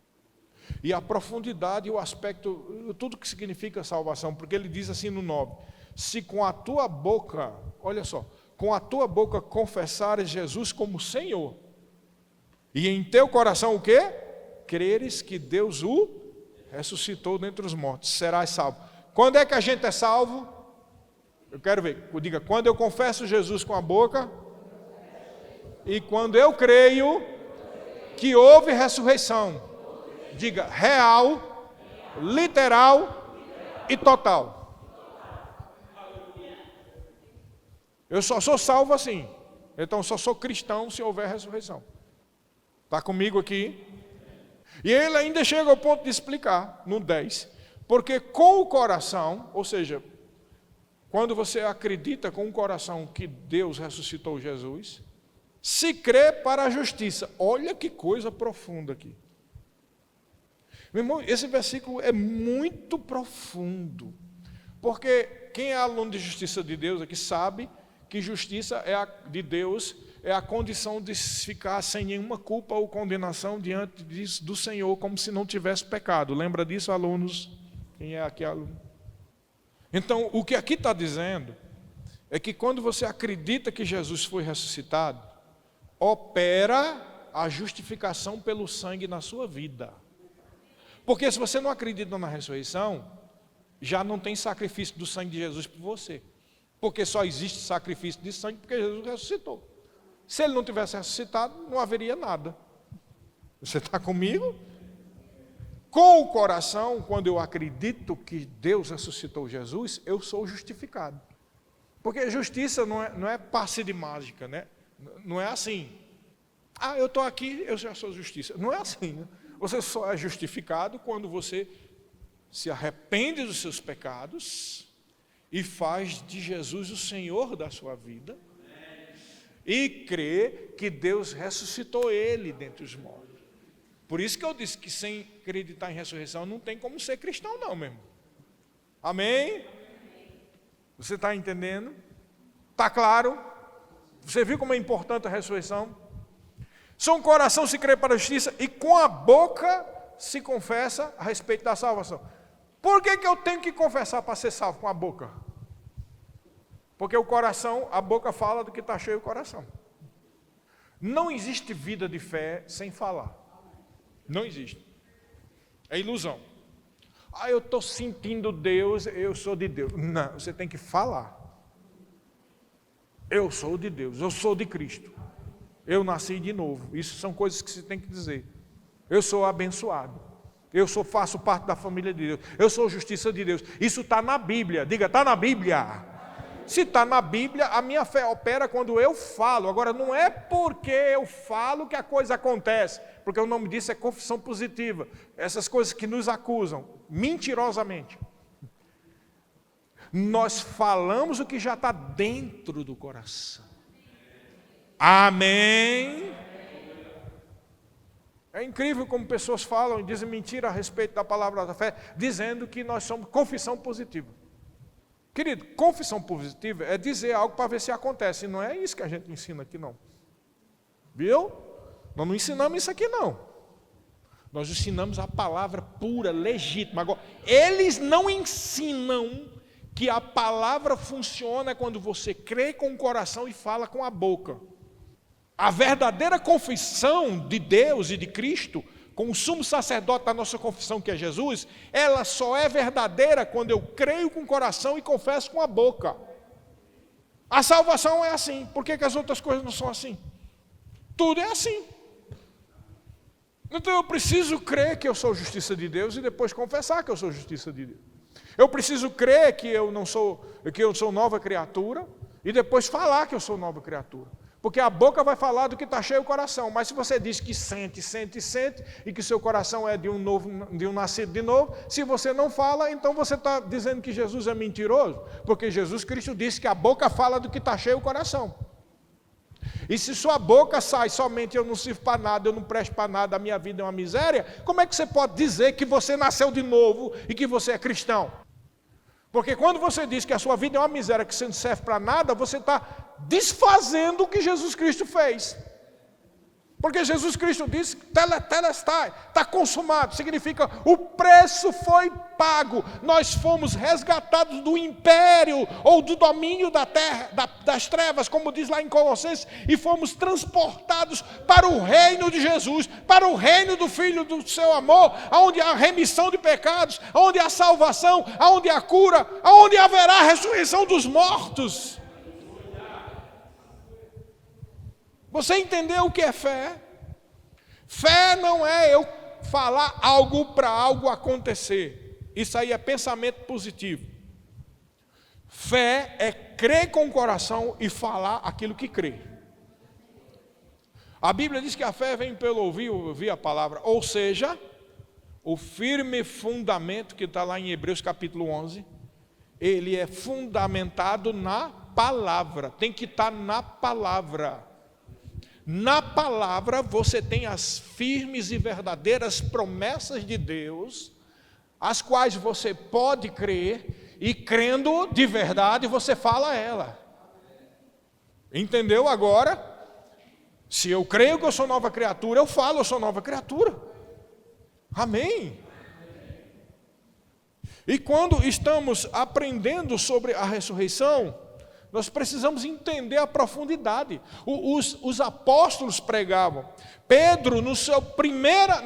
E a profundidade e o aspecto, tudo que significa salvação. Porque ele diz assim no 9, se com a tua boca, olha só, com a tua boca confessares Jesus como Senhor, e em teu coração o quê? Creres que Deus o ressuscitou dentre os mortos, serás salvo. Quando é que a gente é salvo? Eu quero ver, diga, quando eu confesso Jesus com a boca, e quando eu creio que houve ressurreição, diga, real, literal e total. Eu só sou salvo assim. Então só sou cristão se houver ressurreição. Está comigo aqui? E ele ainda chega ao ponto de explicar, no 10. Porque com o coração, ou seja, quando você acredita com o coração que Deus ressuscitou Jesus, se crê para a justiça. Olha que coisa profunda aqui. Meu irmão, esse versículo é muito profundo. Porque quem é aluno de justiça de Deus aqui sabe que justiça de Deus é a condição de ficar sem nenhuma culpa ou condenação diante do Senhor, como se não tivesse pecado. Lembra disso, alunos? Quem é aqui aluno? Então, o que aqui está dizendo é que quando você acredita que Jesus foi ressuscitado, opera a justificação pelo sangue na sua vida. Porque se você não acredita na ressurreição, já não tem sacrifício do sangue de Jesus por você. Porque só existe sacrifício de sangue porque Jesus ressuscitou. Se ele não tivesse ressuscitado, não haveria nada. Você está comigo? Com o coração, quando eu acredito que Deus ressuscitou Jesus, eu sou justificado. Porque justiça não é passe de mágica, né? Não é assim. Eu estou aqui, eu já sou justiça. Não é assim, né? Você só é justificado quando você se arrepende dos seus pecados e faz de Jesus o Senhor da sua vida e crê que Deus ressuscitou ele dentre os mortos. Por isso que eu disse que sem acreditar em ressurreição não tem como ser cristão não, meu irmão. Amém? Você está entendendo? Está claro? Você viu como é importante a ressurreição? Só um coração se crê para a justiça e com a boca se confessa a respeito da salvação. Por que eu tenho que confessar para ser salvo com a boca? Porque o coração, a boca fala do que está cheio o coração. Não existe vida de fé sem falar. Não existe. É ilusão. Eu estou sentindo Deus, eu sou de Deus. Não, você tem que falar. Eu sou de Deus, eu sou de Cristo. Eu nasci de novo. Isso são coisas que você tem que dizer. Eu sou abençoado. Faço parte da família de Deus. Eu sou justiça de Deus. Isso está na Bíblia. Diga, está na Bíblia. Se está na Bíblia, a minha fé opera quando eu falo. Agora, não é porque eu falo que a coisa acontece. Porque o nome disso é confissão positiva. Essas coisas que nos acusam mentirosamente. Nós falamos o que já está dentro do coração. Amém? É incrível como pessoas falam e dizem mentira a respeito da palavra da fé, dizendo que nós somos confissão positiva. Querido, confissão positiva é dizer algo para ver se acontece. E não é isso que a gente ensina aqui, não. Viu? Nós não ensinamos isso aqui, não. Nós ensinamos a palavra pura, legítima. Agora, eles não ensinam que a palavra funciona quando você crê com o coração e fala com a boca. A verdadeira confissão de Deus e de Cristo, com o sumo sacerdote da nossa confissão, que é Jesus, ela só é verdadeira quando eu creio com o coração e confesso com a boca. A salvação é assim. Por que as outras coisas não são assim? Tudo é assim. Então eu preciso crer que eu sou justiça de Deus e depois confessar que eu sou justiça de Deus. Eu preciso crer que eu sou nova criatura e depois falar que eu sou nova criatura. Porque a boca vai falar do que está cheio o coração. Mas se você diz que sente, e que seu coração é de um nascido de novo, se você não fala, então você está dizendo que Jesus é mentiroso. Porque Jesus Cristo disse que a boca fala do que está cheio o coração. E se sua boca sai somente eu não sirvo para nada, eu não presto para nada, a minha vida é uma miséria, como é que você pode dizer que você nasceu de novo e que você é cristão? Porque quando você diz que a sua vida é uma miséria, que você não serve para nada, você está desfazendo o que Jesus Cristo fez. Porque Jesus Cristo disse, tetelestai, está consumado, significa o preço foi pago. Nós fomos resgatados do império ou do domínio da terra, das trevas, como diz lá em Colossenses, e fomos transportados para o reino de Jesus, para o reino do Filho do seu amor, onde há remissão de pecados, onde há salvação, onde há cura, onde haverá a ressurreição dos mortos. Você entendeu o que é fé? Fé não é eu falar algo para algo acontecer. Isso aí é pensamento positivo. Fé é crer com o coração e falar aquilo que crê. A Bíblia diz que a fé vem pelo ouvir a palavra. Ou seja, o firme fundamento que está lá em Hebreus capítulo 11, ele é fundamentado na palavra. Tem que estar na palavra. Na palavra você tem as firmes e verdadeiras promessas de Deus, as quais você pode crer, e crendo de verdade você fala ela. Entendeu agora? Se eu creio que eu sou nova criatura, eu falo, eu sou nova criatura. Amém? E quando estamos aprendendo sobre a ressurreição, nós precisamos entender a profundidade. Os apóstolos pregavam. Pedro, na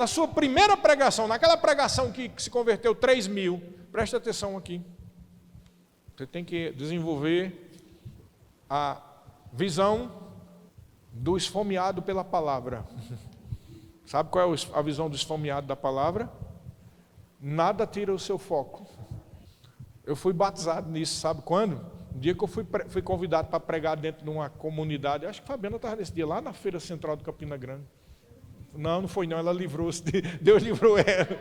sua primeira pregação, naquela pregação que se converteu 3.000, presta atenção aqui. Você tem que desenvolver a visão do esfomeado pela palavra. Sabe qual é a visão do esfomeado da palavra? Nada tira o seu foco. Eu fui batizado nisso, sabe quando? Um dia que eu fui convidado para pregar dentro de uma comunidade, acho que a Fabiana estava nesse dia, lá na Feira Central de Campina Grande. Não foi não, ela livrou-se, Deus livrou ela.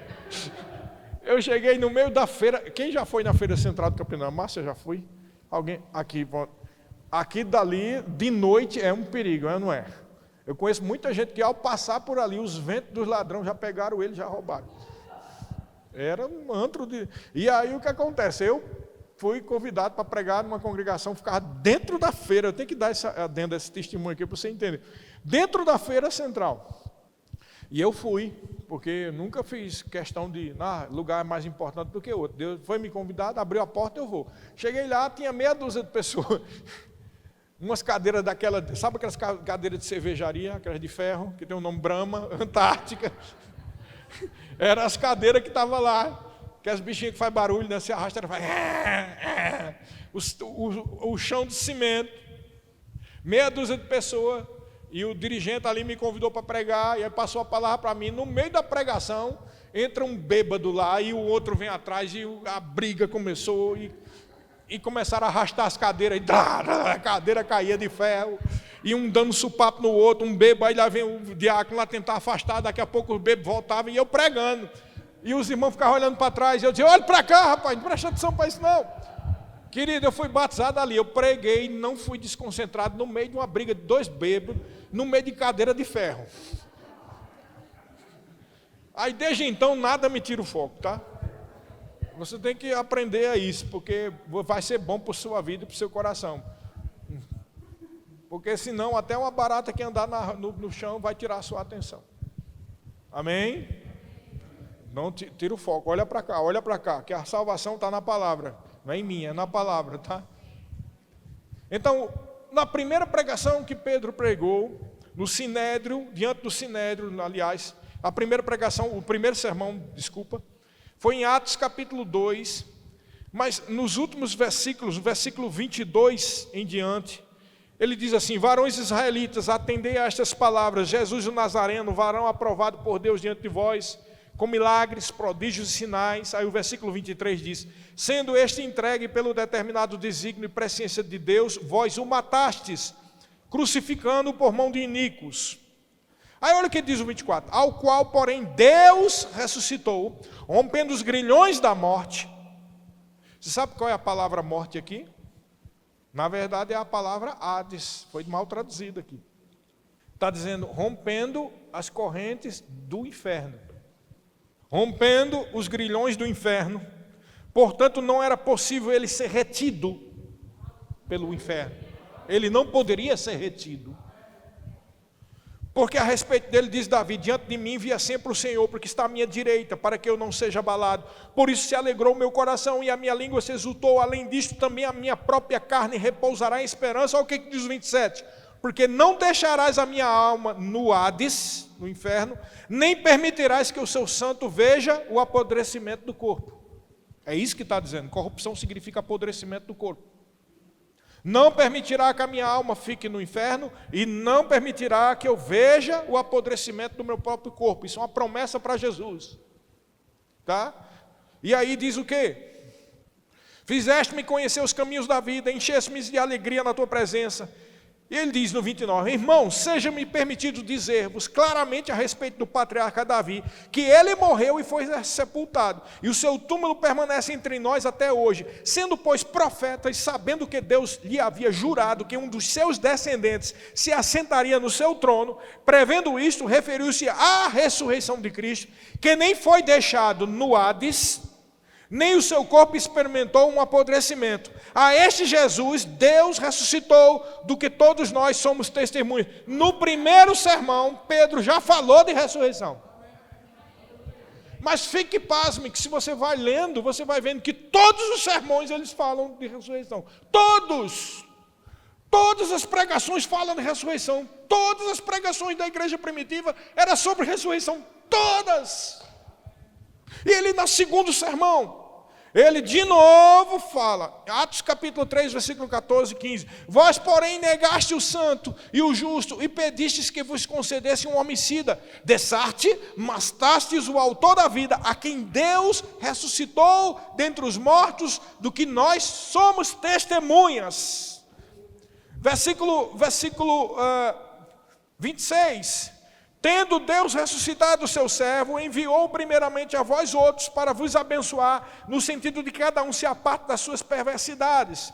Eu cheguei no meio da feira, quem já foi na Feira Central de Campina Grande? Márcia já foi? Alguém? Aqui dali, de noite, é um perigo, não é? Eu conheço muita gente que ao passar por ali, os ventos dos ladrões já pegaram ele, já roubaram. Era um antro de... E aí o que acontece? Eu fui convidado para pregar numa congregação, ficava dentro da feira. Eu tenho que dar esse testemunho aqui para você entender. Dentro da Feira Central. E eu fui, porque eu nunca fiz questão de lugar mais importante do que outro. Deus foi me convidado, abriu a porta, eu vou. Cheguei lá, tinha meia dúzia de pessoas. Umas cadeiras daquela, sabe aquelas cadeiras de cervejaria, aquelas de ferro, que tem o nome Brahma, Antártica. Eram as cadeiras que estavam lá. Que as bichinhas que faz barulho, né? Se arrasta, ela faz... O chão de cimento. Meia dúzia de pessoas. E o dirigente ali me convidou para pregar. E aí passou a palavra para mim. No meio da pregação, entra um bêbado lá. E o outro vem atrás. E a briga começou. E começaram a arrastar as cadeiras. E a cadeira caía de ferro. E um dando supapo no outro. Um bêbado. Aí lá vem o diácono lá tentar afastar. Daqui a pouco os bêbados voltavam. E eu pregando. E os irmãos ficavam olhando para trás. E eu dizia, olha para cá, rapaz, não presta atenção para isso não. Querido, eu fui batizado ali, eu preguei, não fui desconcentrado no meio de uma briga de dois bêbados, no meio de cadeira de ferro. Aí desde então nada me tira o foco, tá? Você tem que aprender a isso, porque vai ser bom para a sua vida e para o seu coração. Porque senão até uma barata que andar no chão vai tirar a sua atenção. Amém? Não tira o foco, olha para cá, que a salvação está na palavra. Não é em mim, é na palavra, tá? Então, na primeira pregação que Pedro pregou, no Sinédrio, diante do Sinédrio, aliás, a primeira pregação, o primeiro sermão, foi em Atos capítulo 2, mas nos últimos versículos, versículo 22 em diante, ele diz assim: varões israelitas, atendei a estas palavras, Jesus o Nazareno, varão aprovado por Deus diante de vós, com milagres, prodígios e sinais. Aí o versículo 23 diz: sendo este entregue pelo determinado desígnio e presciência de Deus, vós o matastes, crucificando por mão de iníquos. Aí olha o que diz o 24: ao qual, porém, Deus ressuscitou, rompendo os grilhões da morte. Você sabe qual é a palavra morte aqui? Na verdade é a palavra Hades, foi mal traduzida aqui. Está dizendo rompendo as correntes do inferno. Rompendo os grilhões do inferno. Portanto, não era possível ele ser retido pelo inferno. Ele não poderia ser retido. Porque a respeito dele diz Davi: diante de mim via sempre o Senhor, porque está à minha direita, para que eu não seja abalado. Por isso se alegrou o meu coração e a minha língua se exultou. Além disto, também a minha própria carne repousará em esperança. Olha o que diz o 27. Porque não deixarás a minha alma no Hades, no inferno, nem permitirás que o seu santo veja o apodrecimento do corpo. É isso que está dizendo. Corrupção significa apodrecimento do corpo. Não permitirá que a minha alma fique no inferno e não permitirá que eu veja o apodrecimento do meu próprio corpo. Isso é uma promessa para Jesus. Tá? E aí diz o quê? Fizeste-me conhecer os caminhos da vida, encheste-me de alegria na tua presença. E ele diz no 29, irmãos, seja-me permitido dizer-vos claramente a respeito do patriarca Davi, que ele morreu e foi sepultado, e o seu túmulo permanece entre nós até hoje, sendo, pois, profeta e sabendo que Deus lhe havia jurado que um dos seus descendentes se assentaria no seu trono, prevendo isto, referiu-se à ressurreição de Cristo, que nem foi deixado no Hades, nem o seu corpo experimentou um apodrecimento. A este Jesus, Deus ressuscitou, do que todos nós somos testemunhas. No primeiro sermão, Pedro já falou de ressurreição. Mas fique pasme, que se você vai lendo, você vai vendo que todos os sermões eles falam de ressurreição. Todos! Todas as pregações falam de ressurreição. Todas as pregações da igreja primitiva eram sobre ressurreição. Todas! E ele, no segundo sermão, ele de novo fala, Atos capítulo 3, versículo 14 e 15. Vós, porém, negaste o santo e o justo e pedistes que vos concedesse um homicida. Dessarte, mastastes o autor da vida, a quem Deus ressuscitou dentre os mortos, do que nós somos testemunhas. Versículo 26. Tendo Deus ressuscitado o seu servo, enviou primeiramente a vós outros para vos abençoar, no sentido de que cada um se aparte das suas perversidades.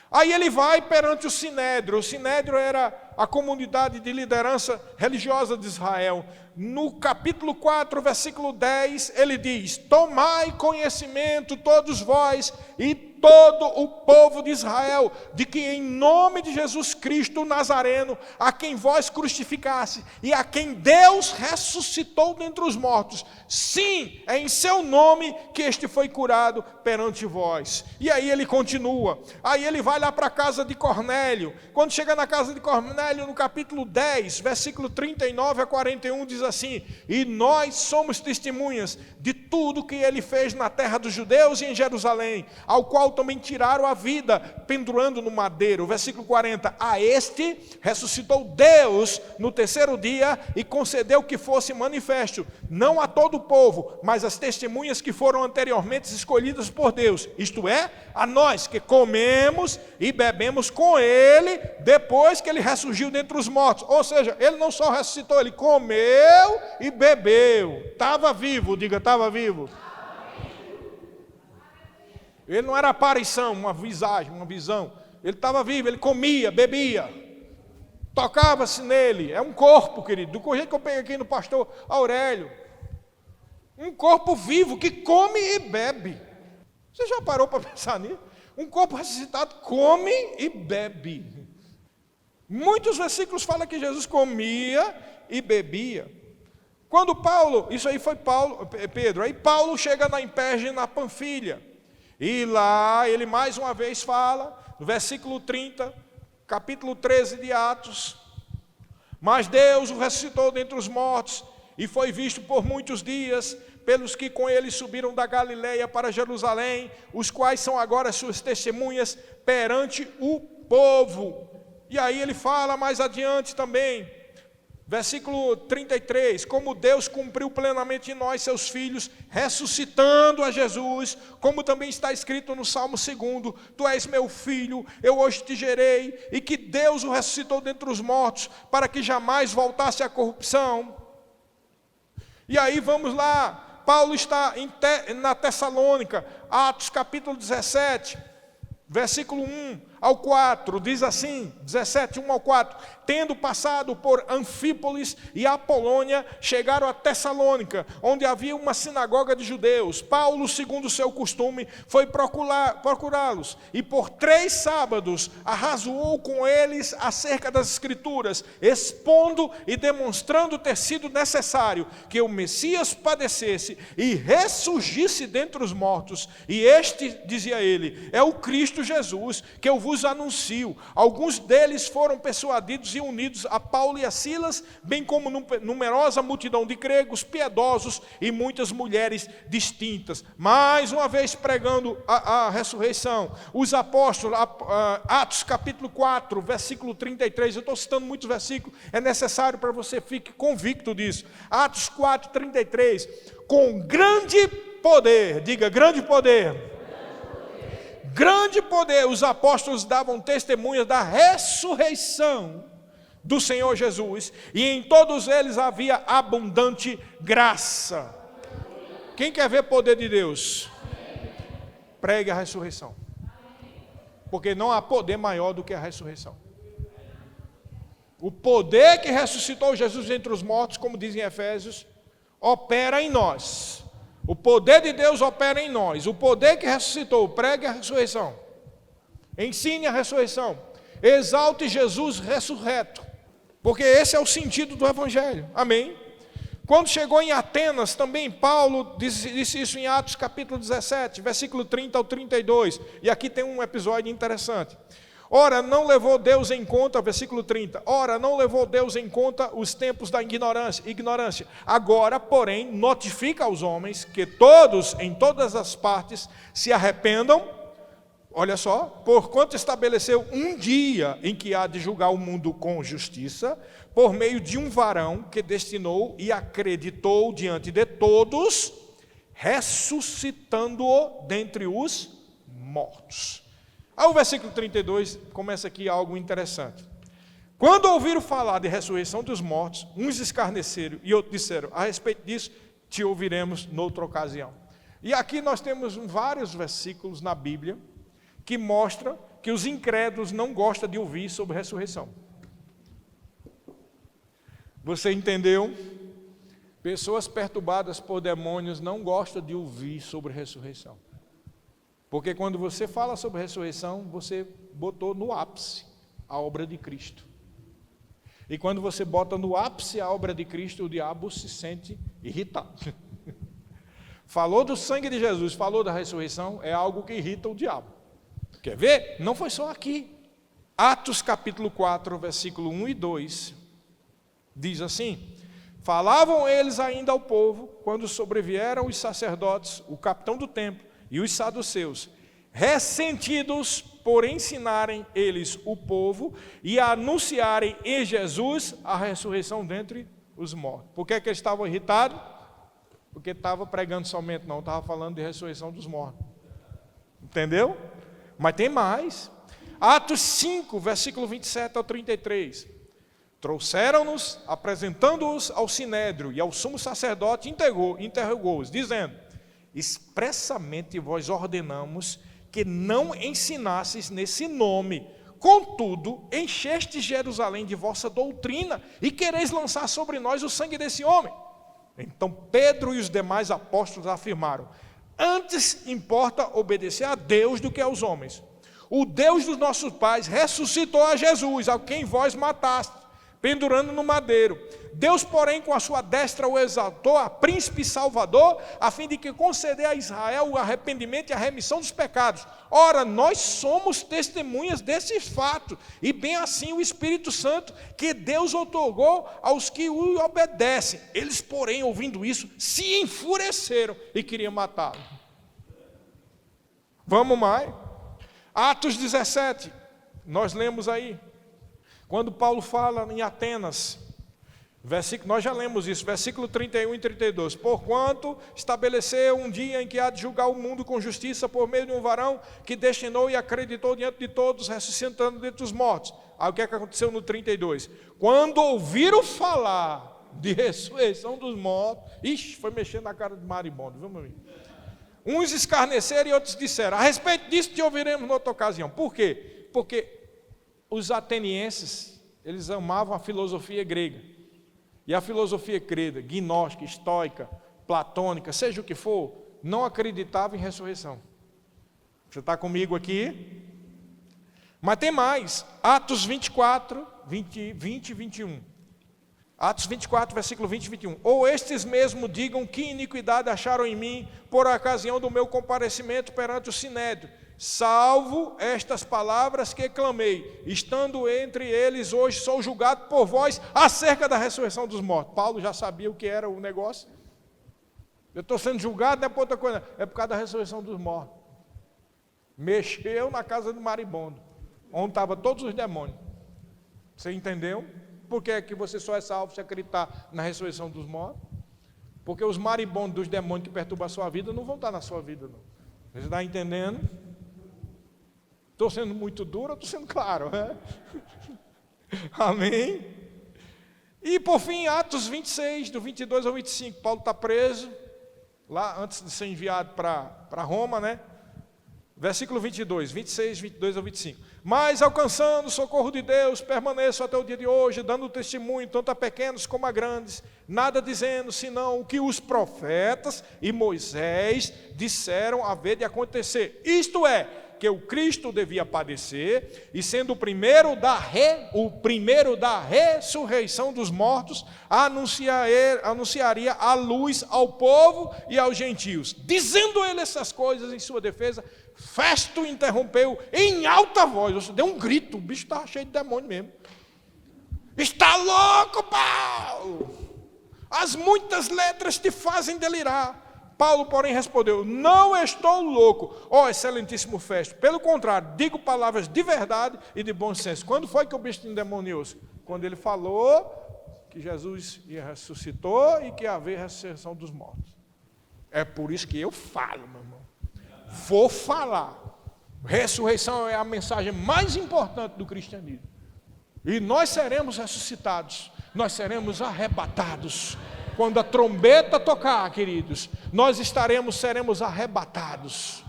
Aí ele vai perante o Sinédrio. O Sinédrio era a comunidade de liderança religiosa de Israel. No capítulo 4, versículo 10, ele diz: tomai conhecimento todos vós e todo o povo de Israel, de que em nome de Jesus Cristo Nazareno, a quem vós crucificaste e a quem Deus ressuscitou dentre os mortos, sim, é em seu nome que este foi curado perante vós. E aí ele continua, aí ele vai lá para a casa de Cornélio. Quando chega na casa de Cornélio, no capítulo 10, versículo 39 a 41, diz assim: e nós somos testemunhas de tudo que ele fez na terra dos judeus e em Jerusalém, ao qual também tiraram a vida, pendurando no madeiro. Versículo 40, a este ressuscitou Deus no terceiro dia e concedeu que fosse manifesto, não a todo o povo, mas às testemunhas que foram anteriormente escolhidas por Deus, isto é, a nós que comemos e bebemos com ele, depois que ele ressurgiu dentre os mortos. Ou seja, ele não só ressuscitou, ele comeu e bebeu. Estava vivo, diga, estava vivo. Ele não era aparição, uma visagem, uma visão. Ele estava vivo, ele comia, bebia. Tocava-se nele. É um corpo, querido. Do jeito que eu peguei aqui no pastor Aurélio. Um corpo vivo que come e bebe. Você já parou para pensar nisso? Um corpo ressuscitado come e bebe. Muitos versículos falam que Jesus comia e bebia. Quando Paulo, isso aí foi Pedro, aí Paulo chega na Perge, na Panfilha. E lá ele mais uma vez fala, no versículo 30, capítulo 13 de Atos. Mas Deus o ressuscitou dentre os mortos e foi visto por muitos dias pelos que com ele subiram da Galileia para Jerusalém, os quais são agora suas testemunhas perante o povo. E aí ele fala mais adiante também, versículo 33, como Deus cumpriu plenamente em nós, seus filhos, ressuscitando a Jesus, como também está escrito no Salmo 2, tu és meu filho, eu hoje te gerei, e que Deus o ressuscitou dentre os mortos, para que jamais voltasse à corrupção. E aí vamos lá, Paulo está na Tessalônica, Atos capítulo 17, versículo 1 ao 4, diz assim, 17, 1 ao 4, tendo passado por Anfípolis e Apolônia, chegaram a Tessalônica, onde havia uma sinagoga de judeus. Paulo, segundo o seu costume, foi procurá-los, e por 3 sábados arrazoou com eles acerca das Escrituras, expondo e demonstrando ter sido necessário que o Messias padecesse e ressurgisse dentre os mortos, e este, dizia ele, é o Cristo Jesus, que eu vos anuncio. Alguns deles foram persuadidos e unidos a Paulo e a Silas, bem como numerosa multidão de gregos piedosos e muitas mulheres distintas. Mais uma vez pregando a ressurreição. Os apóstolos, Atos capítulo 4, versículo 33, eu estou citando muitos versículos, é necessário para você fique convicto disso. Atos 4, 33, com grande poder, diga grande poder. Grande poder, os apóstolos davam testemunhas da ressurreição do Senhor Jesus, e em todos eles havia abundante graça. Quem quer ver poder de Deus? Pregue a ressurreição, porque não há poder maior do que a ressurreição. O poder que ressuscitou Jesus entre os mortos, como dizem Efésios, opera em nós. O poder de Deus opera em nós. O poder que ressuscitou, pregue a ressurreição. Ensine a ressurreição. Exalte Jesus ressurreto. Porque esse é o sentido do Evangelho. Amém? Quando chegou em Atenas, também Paulo disse isso em Atos capítulo 17, versículo 30 ao 32. E aqui tem um episódio interessante. Ora, não levou Deus em conta, versículo 30, ora, não levou Deus em conta os tempos da ignorância. Agora, porém, notifica aos homens que todos, em todas as partes, se arrependam, olha só, porquanto estabeleceu um dia em que há de julgar o mundo com justiça, por meio de um varão que destinou e acreditou diante de todos, ressuscitando-o dentre os mortos. Aí o versículo 32 começa aqui algo interessante. Quando ouviram falar de ressurreição dos mortos, uns escarneceram e outros disseram, a respeito disso, te ouviremos noutra ocasião. E aqui nós temos vários versículos na Bíblia que mostram que os incrédulos não gostam de ouvir sobre ressurreição. Você entendeu? Pessoas perturbadas por demônios não gostam de ouvir sobre ressurreição. Porque quando você fala sobre ressurreição, você botou no ápice a obra de Cristo. E quando você bota no ápice a obra de Cristo, o diabo se sente irritado. Falou do sangue de Jesus, falou da ressurreição, é algo que irrita o diabo. Quer ver? Não foi só aqui. Atos capítulo 4, versículo 1 e 2, diz assim, falavam eles ainda ao povo, quando sobrevieram os sacerdotes, o capitão do templo, e os saduceus, ressentidos por ensinarem eles o povo e anunciarem em Jesus a ressurreição dentre os mortos. Por que eles estavam irritados? Porque estava pregando somente, não, estava falando de ressurreição dos mortos. Entendeu? Mas tem mais. Atos 5, versículo 27 ao 33. Trouxeram-nos, apresentando-os ao sinédrio e ao sumo sacerdote, interrogou-os, dizendo, expressamente vós ordenamos que não ensinasseis nesse nome. Contudo, enchestes Jerusalém de vossa doutrina e quereis lançar sobre nós o sangue desse homem. Então Pedro e os demais apóstolos afirmaram: antes importa obedecer a Deus do que aos homens. O Deus dos nossos pais ressuscitou a Jesus, a quem vós mataste, pendurando no madeiro. Deus, porém, com a sua destra o exaltou a príncipe e salvador, a fim de que conceder a Israel o arrependimento e a remissão dos pecados. Ora, nós somos testemunhas desses fatos, e bem assim o Espírito Santo, que Deus outorgou aos que o obedecem. Eles, porém, ouvindo isso, se enfureceram e queriam matá-lo. Vamos mais. Atos 17, nós lemos aí, quando Paulo fala em Atenas, nós já lemos isso, versículo 31 e 32. Porquanto estabeleceu um dia em que há de julgar o mundo com justiça por meio de um varão que destinou e acreditou diante de todos, ressuscitando dentre os mortos. Aí o que é que aconteceu no 32? Quando ouviram falar de ressurreição dos mortos, foi mexendo na cara de maribondo, vamos ver. Uns escarneceram e outros disseram: a respeito disso te ouviremos noutra ocasião. Por quê? Porque os atenienses, eles amavam a filosofia grega. E a filosofia grega, gnóstica, estoica, platônica, seja o que for, não acreditava em ressurreição. Você está comigo aqui? Mas tem mais. Atos 24, 20 e 21. Atos 24, versículo 20 e 21. Ou estes mesmo digam que iniquidade acharam em mim por ocasião do meu comparecimento perante o Sinédrio, salvo estas palavras que clamei, estando entre eles hoje sou julgado por vós acerca da ressurreição dos mortos. Paulo já sabia o que era o negócio. Eu estou sendo julgado, não é por outra coisa, é por causa da ressurreição dos mortos. Mexeu na casa do maribondo, onde estavam todos os demônios. Você entendeu? Por que é que você só é salvo se acreditar na ressurreição dos mortos? Porque os maribondos dos demônios que perturbam a sua vida não vão estar na sua vida, não. Você está entendendo? Estou sendo muito duro ou estou sendo claro? É? Amém? E por fim, Atos 26, do 22 ao 25, Paulo está preso, lá antes de ser enviado para Roma, né? Versículo 22, 26, 22 ao 25. Mas alcançando o socorro de Deus, permaneço até o dia de hoje, dando testemunho, tanto a pequenos como a grandes, nada dizendo, senão o que os profetas e Moisés disseram haver de acontecer. Isto é, que o Cristo devia padecer, e sendo o primeiro da ressurreição dos mortos, anunciaria a luz ao povo e aos gentios. Dizendo ele essas coisas em sua defesa, Festo interrompeu em alta voz, deu um grito, o bicho estava cheio de demônio mesmo. Está louco, Paulo? As muitas letras te fazem delirar. Paulo, porém, respondeu: não estou louco, ó excelentíssimo Festo. Pelo contrário, digo palavras de verdade e de bom senso. Quando foi que o bicho endemoniou-se? Quando ele falou que Jesus ressuscitou e que ia haver ressurreição dos mortos. É por isso que eu falo, meu irmão. Vou falar. Ressurreição é a mensagem mais importante do cristianismo. E nós seremos ressuscitados, nós seremos arrebatados. Quando a trombeta tocar, queridos, nós seremos arrebatados.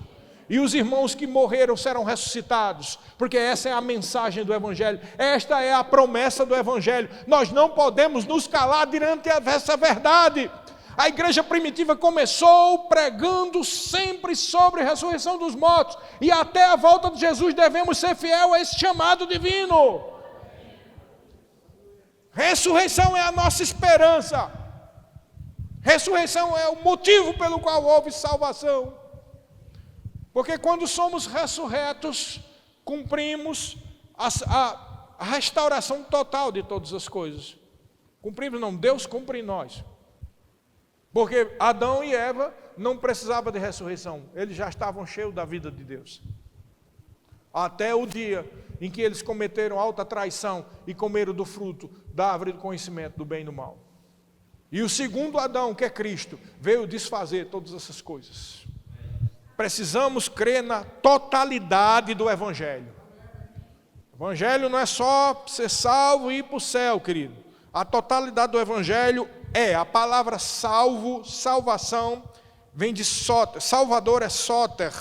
E os irmãos que morreram serão ressuscitados, porque essa é a mensagem do Evangelho, esta é a promessa do Evangelho. Nós não podemos nos calar diante dessa verdade. A igreja primitiva começou pregando sempre sobre a ressurreição dos mortos, e até a volta de Jesus devemos ser fiel a esse chamado divino. Ressurreição é a nossa esperança. Ressurreição é o motivo pelo qual houve salvação. Porque quando somos ressurretos, cumprimos a restauração total de todas as coisas. Cumprimos não, Deus cumpre em nós. Porque Adão e Eva não precisavam de ressurreição, eles já estavam cheios da vida de Deus. Até o dia em que eles cometeram alta traição e comeram do fruto da árvore do conhecimento do bem e do mal. E o segundo Adão, que é Cristo, veio desfazer todas essas coisas. Precisamos crer na totalidade do Evangelho. O Evangelho não é só ser salvo e ir para o céu, querido. A totalidade do Evangelho é a palavra salvo, salvação, vem de soter. Salvador é soter.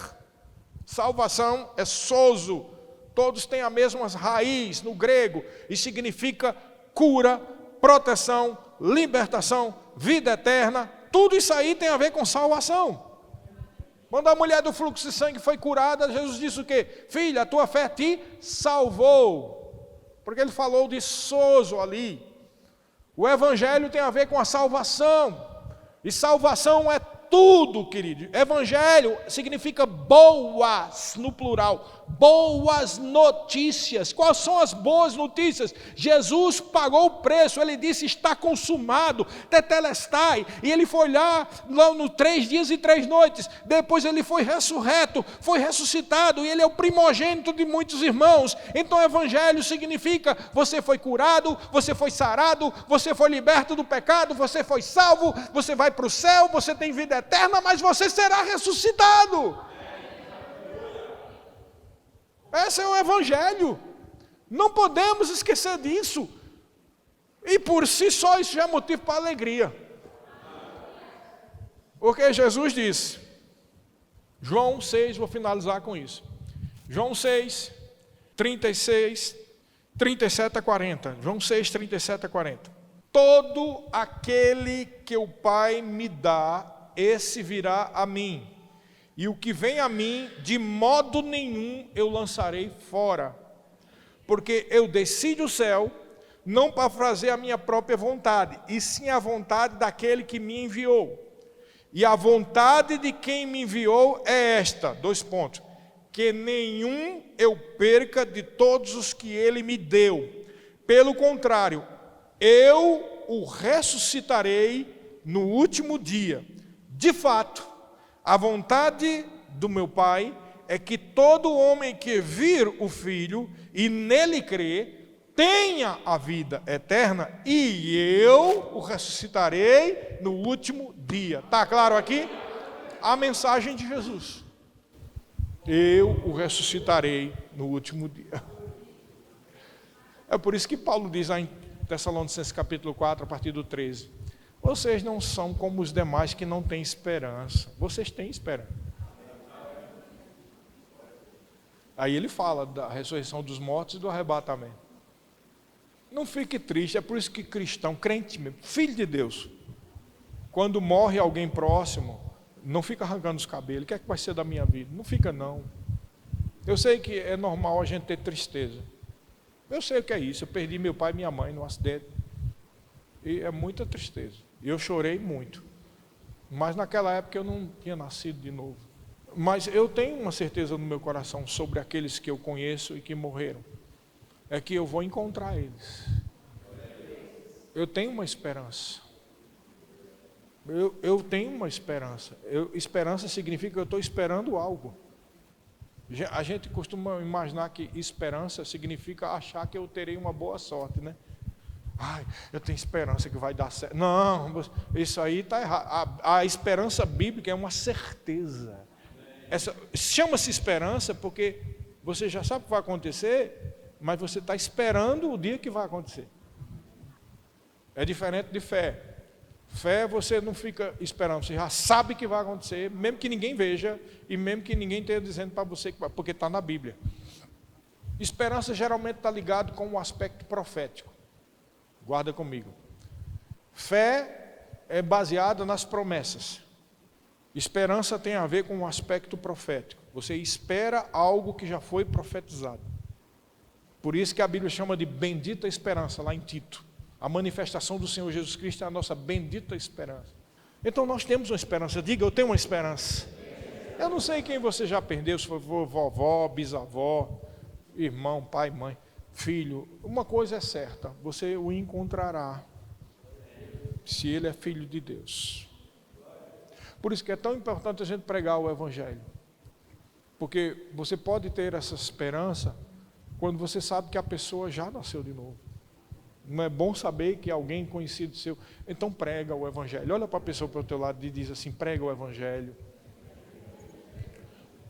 Salvação é sozo, todos têm a mesma raiz no grego e significa cura, proteção, libertação, vida eterna. Tudo isso aí tem a ver com salvação. Quando a mulher do fluxo de sangue foi curada, Jesus disse o quê? Filha, a tua fé te salvou. Porque ele falou de sozo ali. O evangelho tem a ver com a salvação. E salvação é tudo, querido. Evangelho significa boas, no plural. Boas notícias. Quais são as boas notícias? Jesus pagou o preço. Ele disse, está consumado, tetelestai. E ele foi lá no 3 dias e 3 noites. Depois ele foi ressurreto, foi ressuscitado. E ele é o primogênito de muitos irmãos. Então evangelho significa, você foi curado, você foi sarado, você foi liberto do pecado, você foi salvo, você vai para o céu, você tem vida eterna, mas você será ressuscitado. Esse é o evangelho. Não podemos esquecer disso. E por si só isso já é motivo para alegria. Porque Jesus disse, João 6, vou finalizar com isso. João 6, 36, 37 a 40. João 6, 37 a 40. Todo aquele que o Pai me dá, esse virá a mim. E o que vem a mim, de modo nenhum eu lançarei fora. Porque eu desci do céu, não para fazer a minha própria vontade, e sim a vontade daquele que me enviou. E a vontade de quem me enviou é esta, 2 pontos. Que nenhum eu perca de todos os que ele me deu. Pelo contrário, eu o ressuscitarei no último dia. De fato, a vontade do meu Pai é que todo homem que vir o Filho e nele crer, tenha a vida eterna, e eu o ressuscitarei no último dia. Está claro aqui? A mensagem de Jesus. Eu o ressuscitarei no último dia. É por isso que Paulo diz lá em Tessalonicenses capítulo 4, a partir do 13. Vocês não são como os demais que não têm esperança. Vocês têm esperança. Aí ele fala da ressurreição dos mortos e do arrebatamento. Não fique triste, é por isso que cristão, crente mesmo, filho de Deus, quando morre alguém próximo, não fica arrancando os cabelos. O que é que vai ser da minha vida? Não fica não. Eu sei que é normal a gente ter tristeza. Eu sei o que é isso. Eu perdi meu pai e minha mãe num acidente. E é muita tristeza. Eu chorei muito. Mas naquela época eu não tinha nascido de novo. Mas eu tenho uma certeza no meu coração sobre aqueles que eu conheço e que morreram. É que eu vou encontrar eles. Eu tenho uma esperança. Eu tenho uma esperança. Esperança significa que eu estou esperando algo. A gente costuma imaginar que esperança significa achar que eu terei uma boa sorte, né? Ai, eu tenho esperança que vai dar certo. Não, isso aí está errado. A esperança bíblica é uma certeza. Chama-se esperança porque você já sabe o que vai acontecer, mas você está esperando o dia que vai acontecer. É diferente de fé. Fé você não fica esperando, você já sabe que vai acontecer, mesmo que ninguém veja e mesmo que ninguém esteja dizendo para você, porque está na Bíblia. Esperança geralmente está ligado com um aspecto profético. Guarda comigo. Fé é baseada nas promessas. Esperança tem a ver com um aspecto profético. Você espera algo que já foi profetizado. Por isso que a Bíblia chama de bendita esperança, lá em Tito. A manifestação do Senhor Jesus Cristo é a nossa bendita esperança. Então nós temos uma esperança. Diga, eu tenho uma esperança. Eu não sei quem você já perdeu, se foi vovó, bisavó, irmão, pai, mãe, filho. Uma coisa é certa, você o encontrará, se ele é filho de Deus. Por isso que é tão importante a gente pregar o Evangelho. Porque você pode ter essa esperança quando você sabe que a pessoa já nasceu de novo. Não é bom saber que alguém conhecido seu... Então prega o Evangelho. Olha para a pessoa para o teu lado e diz assim, prega o Evangelho.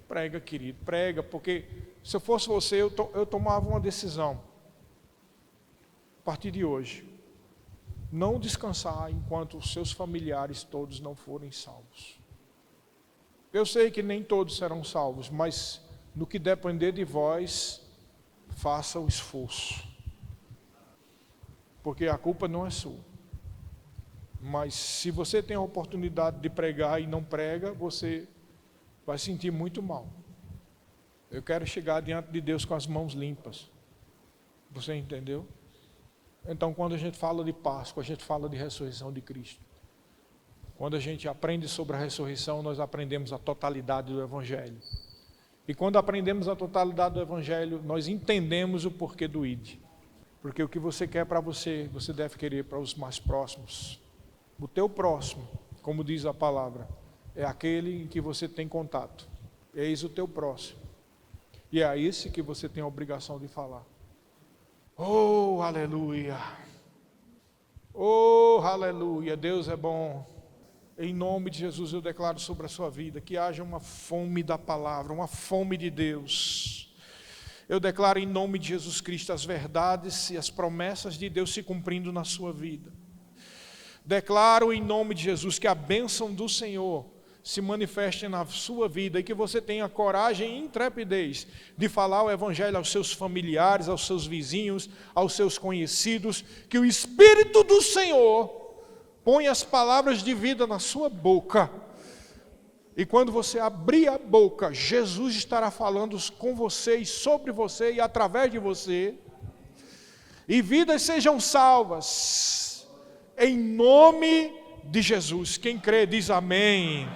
Prega, querido, prega, porque se eu fosse você, eu tomava uma decisão. A partir de hoje, não descansar enquanto os seus familiares todos não forem salvos. Eu sei que nem todos serão salvos, mas no que depender de vós, faça o esforço. Porque a culpa não é sua. Mas se você tem a oportunidade de pregar e não prega, você vai sentir muito mal. Eu quero chegar diante de Deus com as mãos limpas. Você entendeu? Então, quando a gente fala de Páscoa, a gente fala de ressurreição de Cristo. Quando a gente aprende sobre a ressurreição, nós aprendemos a totalidade do Evangelho. E quando aprendemos a totalidade do Evangelho, nós entendemos o porquê do ID. Porque o que você quer para você, você deve querer para os mais próximos. O teu próximo, como diz a palavra, é aquele em que você tem contato. Eis o teu próximo. E é a esse que você tem a obrigação de falar. Oh, aleluia! Oh, aleluia! Deus é bom. Em nome de Jesus eu declaro sobre a sua vida que haja uma fome da palavra, uma fome de Deus. Eu declaro em nome de Jesus Cristo as verdades e as promessas de Deus se cumprindo na sua vida. Declaro em nome de Jesus que a bênção do Senhor se manifeste na sua vida e que você tenha coragem e intrepidez de falar o Evangelho aos seus familiares, aos seus vizinhos, aos seus conhecidos, que o Espírito do Senhor põe as palavras de vida na sua boca. E quando você abrir a boca, Jesus estará falando com você e sobre você e através de você. E vidas sejam salvas. Em nome de Jesus. Quem crê diz amém.